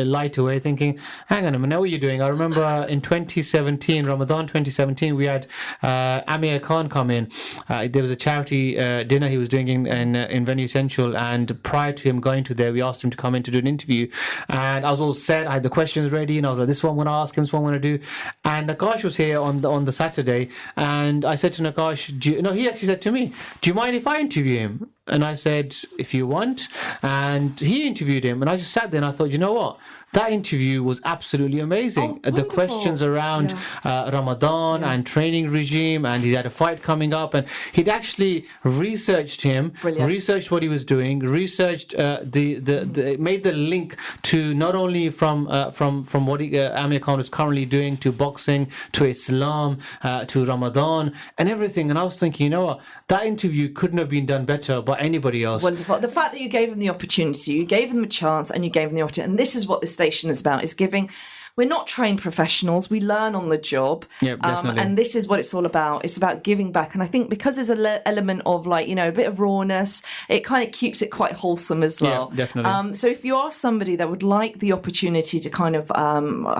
S4: light away, thinking, hang on a minute, what are you doing? I remember in 2017, Ramadan 2017, we had Amir Khan come in. There was a charity dinner he was doing in Venue Central, and prior to him going to there, we asked him to come in to do an interview. And I was all set, I had the questions ready, and I was like, this is what I'm going to ask him, this is what I'm going to do. And Nakash was here on the Saturday, and I said to Nakash, he actually said to me, do you mind if I interview him? And I said, if you want. And he interviewed him. And I just sat there and I thought, you know what? That interview was absolutely amazing. The questions around Ramadan and training regime, and he had a fight coming up, and he'd actually researched him, researched what he was doing, researched made the link to not only from what Amir Khan is currently doing to boxing, to Islam, to Ramadan, and everything. And I was thinking, you know what? That interview couldn't have been done better by anybody else.
S3: Wonderful. The fact that you gave him the opportunity, you gave him a chance, and you gave him the opportunity, and this is what this station is about, is giving. We're not trained professionals. We learn on the job.
S4: Yeah, definitely.
S3: And this is what it's all about. It's about giving back. And I think because there's an element of like, a bit of rawness, it kind of keeps it quite wholesome as well.
S4: Yeah, definitely.
S3: So if you are somebody that would like the opportunity to kind of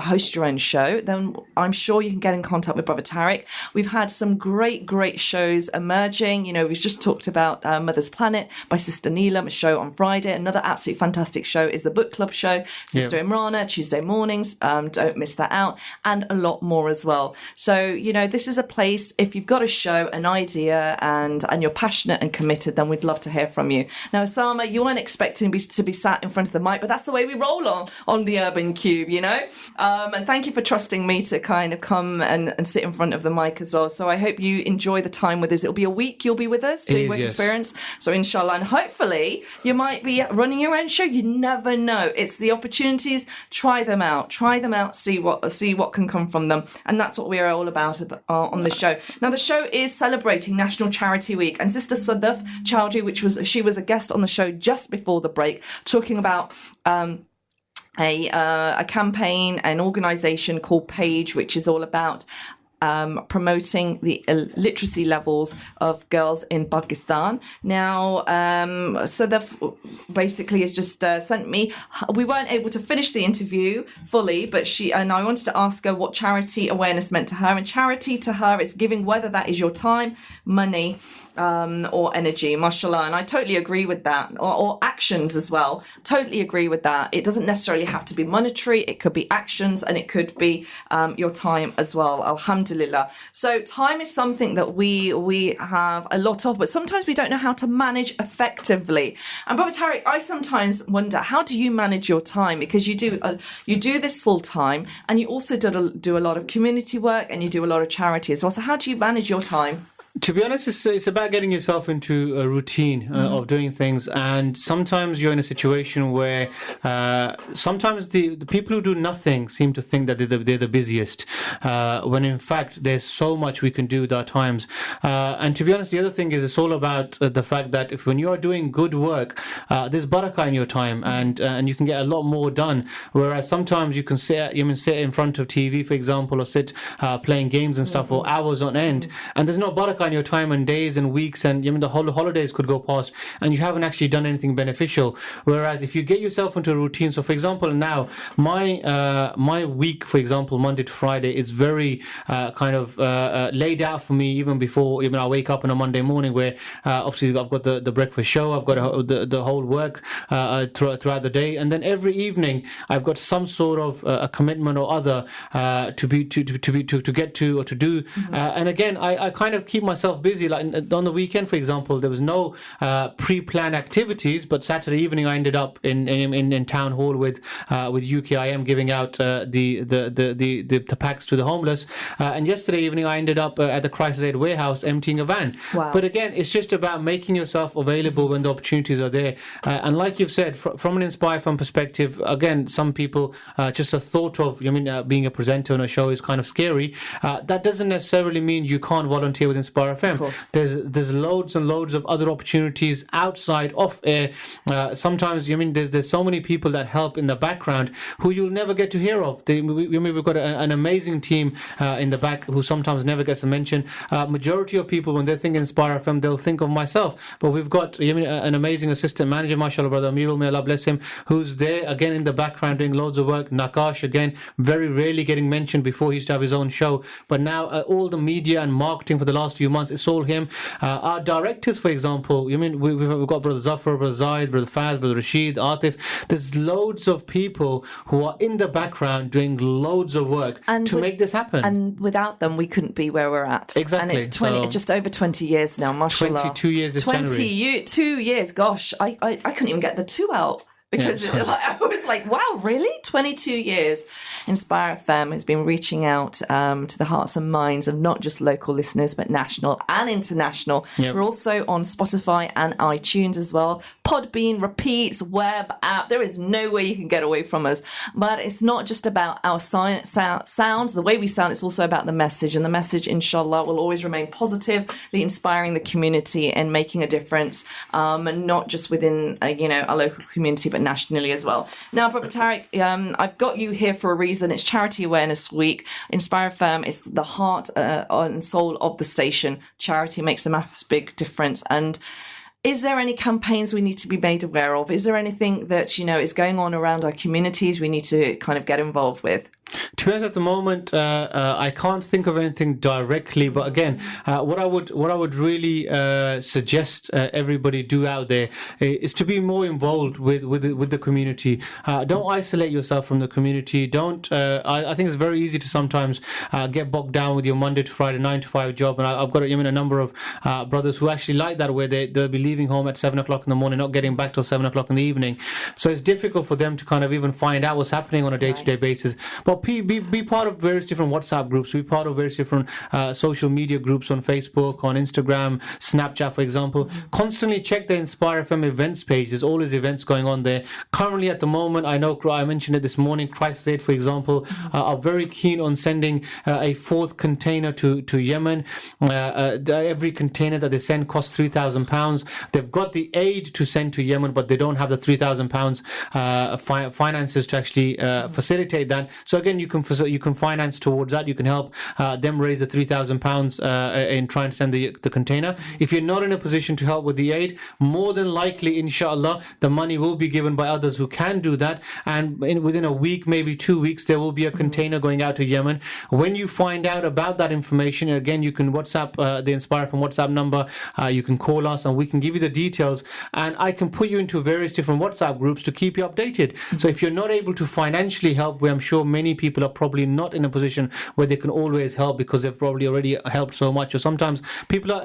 S3: host your own show, then I'm sure you can get in contact with Brother Tariq. We've had some great shows emerging. We've just talked about Mother's Planet by Sister Neelam, a show on Friday. Another absolutely fantastic show is the Book Club show, Sister Imrana, Tuesday mornings. Don't miss that out, and a lot more as well. So this is a place, if you've got a show, an idea, and you're passionate and committed, then we'd love to hear from you. Now, Osama, you weren't expecting to be sat in front of the mic, but that's the way we roll on the Urban Kube, and thank you for trusting me to kind of come and sit in front of the mic as well. So I hope you enjoy the time with us. It'll be a week you'll be with us doing work experience, so inshallah, and hopefully you might be running your own show. You never know. It's the opportunities. Try them out, see what can come from them, and that's what we are all about on the show. Now, the show is celebrating National Charity Week, and Sister Sudaf Choudary, she was a guest on the show just before the break, talking about a campaign, an organisation called Page, which is all about promoting the literacy levels of girls in Pakistan. Now, Sudaf basically has just sent me. We weren't able to finish the interview fully, but I wanted to ask her what charity awareness meant to her. And charity to her is giving, whether that is your time, money, or energy, mashallah. And I totally agree with that, or actions as well. Totally agree with that. It doesn't necessarily have to be monetary. It could be actions, and it could be your time as well. Alhamdulillah. So time is something that we have a lot of, but sometimes we don't know how to manage effectively. And Brother Tariq, I sometimes wonder, how do you manage your time? Because you do this full time, and you also do a lot of community work, and you do a lot of charity as well. So how do you manage your time?
S4: To be honest, it's about getting yourself into a routine of doing things, and sometimes you're in a situation where sometimes the people who do nothing seem to think that they're the busiest, when in fact there's so much we can do with our times. And to be honest, the other thing is, it's all about the fact that when you are doing good work, there's barakah in your time, and you can get a lot more done. Whereas sometimes you can sit in front of TV, for example, or sit playing games and stuff for hours on end, and there's no barakah on your time, and days and weeks, and the whole holidays could go past, and you haven't actually done anything beneficial. Whereas if you get yourself into a routine, so for example, now my week, for example, Monday to Friday, is very laid out for me, even before I wake up on a Monday morning, where obviously I've got the breakfast show, I've got the whole work throughout the day, and then every evening I've got some sort of a commitment or other to get to or to do. And again, I kind of keep myself busy. Like on the weekend, for example, there was no pre-planned activities, but Saturday evening I ended up in town hall with UKIM giving out the packs to the homeless, and yesterday evening I ended up at the Crisis Aid warehouse emptying a van.
S3: Wow.
S4: But again, it's just about making yourself available when the opportunities are there, and like you've said, from an Inspire Fun perspective, again, some people just a thought of being a presenter on a show is kind of scary. That doesn't necessarily mean you can't volunteer with Inspire FM. There's loads and loads of other opportunities outside of air. Sometimes there's so many people that help in the background who you'll never get to hear of. We've got an amazing team in the back who sometimes never gets a mention. Majority of people, when they think Inspire FM, they'll think of myself, but we've got an amazing assistant manager, mashallah, brother Amirul, may Allah bless him, who's there again in the background doing loads of work. Nakash, again, very rarely getting mentioned. Before he used to have his own show, but now all the media and marketing for the last few few months. It's all him. Our directors, for example, we've got Brother Zafar, Brother Zaid, Brother Faz, Brother Rashid, Atif. There's loads of people who are in the background doing loads of work to make this happen.
S3: And without them, we couldn't be where we're at.
S4: Exactly.
S3: And it's just over 20 years now, mashallah.
S4: 22 years this January.
S3: 22 years, gosh. I couldn't even get the 2 out. Because I was like, wow, really? 22 years. Inspire FM has been reaching out to the hearts and minds of not just local listeners, but national and international. Yep. We're also on Spotify and iTunes as well. Podbean, repeats, web, app. There is no way you can get away from us. But it's not just about our sounds, the way we sound. It's also about the message. And the message, inshallah, will always remain positively inspiring the community and making a difference. And not just within, our local community, but nationally as well. Now, Brother Tariq, I've got you here for a reason. It's Charity Awareness Week. Inspire FM is the heart and soul of the station. Charity makes a massive big difference. And is there any campaigns we need to be made aware of? Is there anything that, is going on around our communities we need to kind of get involved with?
S4: To be honest, at the moment, I can't think of anything directly. But again, what I would really suggest everybody do out there is to be more involved with the community. Don't isolate yourself from the community. Don't. I think it's very easy to sometimes get bogged down with your Monday to Friday 9-to-5 job. And I've got a number of brothers who actually like that, where they'll be leaving home at 7 o'clock in the morning, not getting back till 7 o'clock in the evening. So it's difficult for them to kind of even find out what's happening on a day-to-day basis. But be part of various different WhatsApp groups, be part of various different social media groups on Facebook, on Instagram, Snapchat, for example. Constantly check the Inspire FM events page. There's always events going on there. Currently, at the moment, I know I mentioned it this morning, Christ Aid, for example, are very keen on sending a 4th container to Yemen. Every container that they send costs £3,000. They've got the aid to send to Yemen, but they don't have the £3,000 finances to actually facilitate that. So again, you can finance towards that. You can help them raise the £3,000 in trying to send the container. If you're not in a position to help with the aid, more than likely, inshallah, the money will be given by others who can do that. And within a week, maybe 2 weeks, there will be a container going out to Yemen. When you find out about that information, again, you can WhatsApp the Inspire from WhatsApp number. You can call us and we can give you the details. And I can put you into various different WhatsApp groups to keep you updated. So if you're not able to financially help, where I'm sure many people are probably not in a position where they can always help because they've probably already helped so much, or sometimes people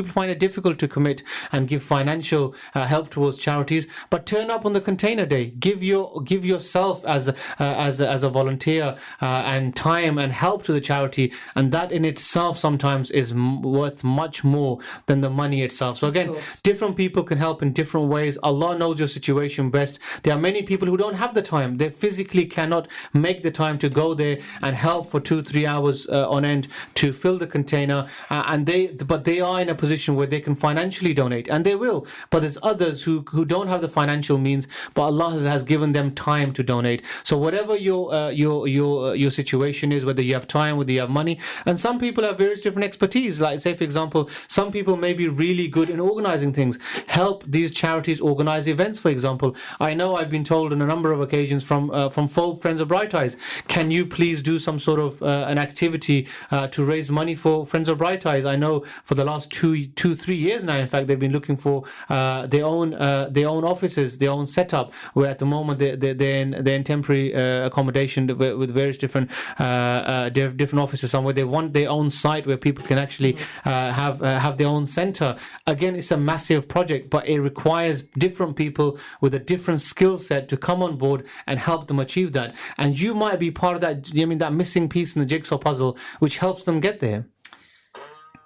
S4: find it difficult to commit and give financial help towards charities. But turn up on the container day, give yourself as a volunteer and time and help to the charity, and that in itself sometimes is worth much more than the money itself. So again, different people can help in different ways. Allah knows your situation best. There are many people who don't have the time. They physically cannot make the time to go there and help for 2-3 hours on end to fill the container, but they are in a position where they can financially donate, and they will. But there's others who don't have the financial means, but Allah has given them time to donate. So whatever your situation is, whether you have time, whether you have money, and some people have various different expertise. Like, say for example, some people may be really good in organizing things. Help these charities organize events, for example. I know I've been told on a number of occasions from folk Friends of Bright Eyes, can you please do some sort of an activity to raise money for Friends of Bright Eyes? I know for the last 2-3 years now, in fact, they've been looking for their own offices, their own setup, where at the moment they're in temporary accommodation with various different offices somewhere. They want their own site where people can actually have their own center. Again, it's a massive project, but it requires different people with a different skill set to come on board and help them achieve that. And you might be part of that, that missing piece in the jigsaw puzzle, which helps them get there.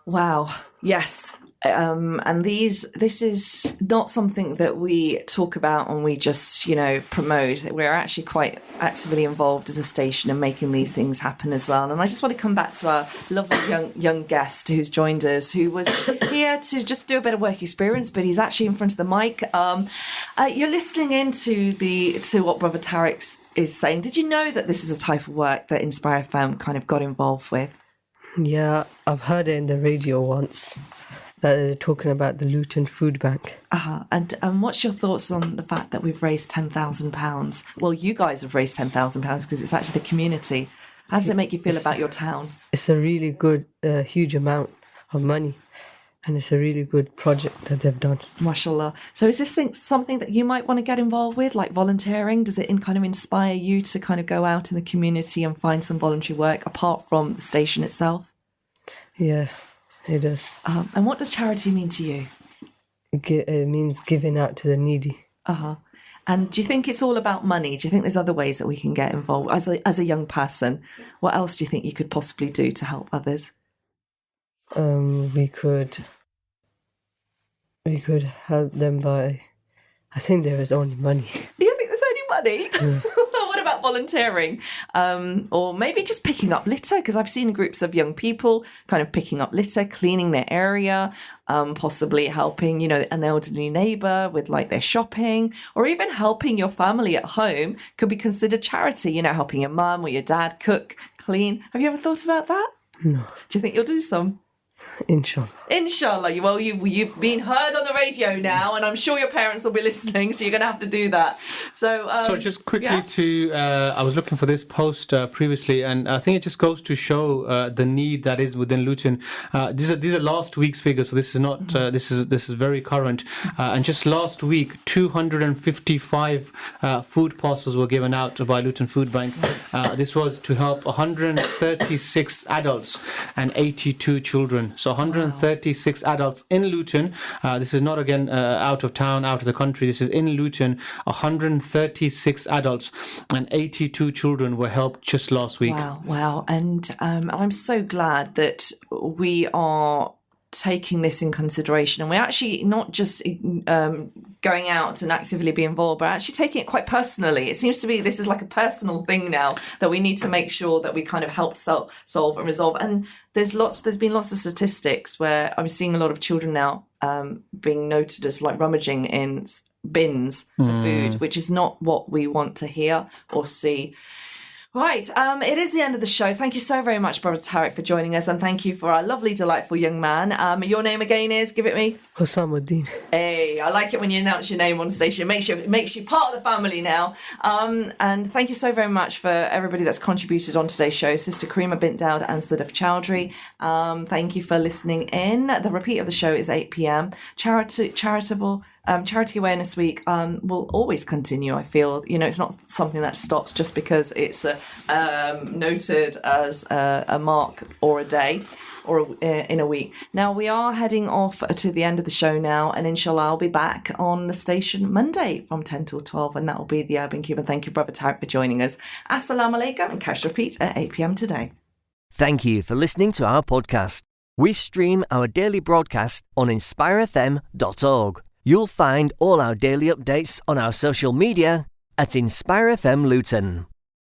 S3: Wow. Yes. And this is not something that we talk about and we just, promote. We're actually quite actively involved as a station in making these things happen as well. And I just want to come back to our lovely young guest who's joined us, who was here to just do a bit of work experience, but he's actually in front of the mic. You're listening to what Brother Tariq is saying. Did you know that this is a type of work that Inspire FM kind of got involved with?
S9: Yeah, I've heard it in the radio once. They're talking about the Luton food bank.
S3: And what's your thoughts on the fact that we've raised £10,000? Well, you guys have raised £10,000 because it's actually the community. How does it make you feel about your town?
S9: It's a really good, huge amount. of money. And it's a really good project that they've done.
S3: MashaAllah. So is this something that you might want to get involved with, like volunteering? Does it kind of inspire you to kind of go out in the community and find some voluntary work apart from the station itself?
S9: Yeah, it does.
S3: And what does charity mean to you?
S9: It means giving out to the needy.
S3: Uh-huh. And do you think it's all about money? Do you think there's other ways that we can get involved? As a young person, what else do you think you could possibly do to help others?
S9: We could help them by, I think there is only money.
S3: You think there's only money? What about volunteering? Or maybe just picking up litter? Because I've seen groups of young people kind of picking up litter, cleaning their area, possibly helping, an elderly neighbour with like their shopping, or even helping your family at home could be considered charity, helping your mum or your dad cook, clean. Have you ever thought about that?
S9: No.
S3: Do you think you'll do some?
S9: Inshallah.
S3: Well, you've been heard on the radio now, and I'm sure your parents will be listening, so you're going to have to do that. So
S4: just quickly I was looking for this post previously, and I think it just goes to show the need that is within Luton. These are last week's figures, so this is not this is very current. And just last week, 255 food parcels were given out by Luton Food Bank. This was to help 136 adults and 82 children. So 136 adults in Luton. This is not, again, out of town, out of the country. This is in Luton. 136 adults and 82 children were helped just last week.
S3: Wow. And I'm so glad that we are taking this in consideration, and we're actually not just going out and actively be involved, but actually taking it quite personally. It seems to be this is like a personal thing now that we need to make sure that we kind of help solve and resolve. And there's been lots of statistics where I'm seeing a lot of children now being noted as like rummaging in bins for food, which is not what we want to hear or see. Right, it is the end of the show. Thank you so very much, Brother Tariq, for joining us, and thank you for our lovely, delightful young man. Your name again is, give it me.
S9: Husamuddin.
S3: Hey, I like it when you announce your name on station. It makes you part of the family now. And thank you so very much for everybody that's contributed on today's show. Sister Karimah Bint Dawoud and Sudaf Choudary. Thank you for listening in. The repeat of the show is 8 p.m. Charity Awareness Week will always continue, I feel. It's not something that stops just because it's noted as a mark or a day or in a week. Now, we are heading off to the end of the show now, and inshallah, I'll be back on the station Monday from 10 till 12, and that will be the Urban Kube. And thank you, Brother Tariq, for joining us. Assalamu alaikum, and catch the repeat at 8 p.m. today.
S1: Thank you for listening to our podcast. We stream our daily broadcast on inspirefm.org. You'll find all our daily updates on our social media at Inspire FM Luton.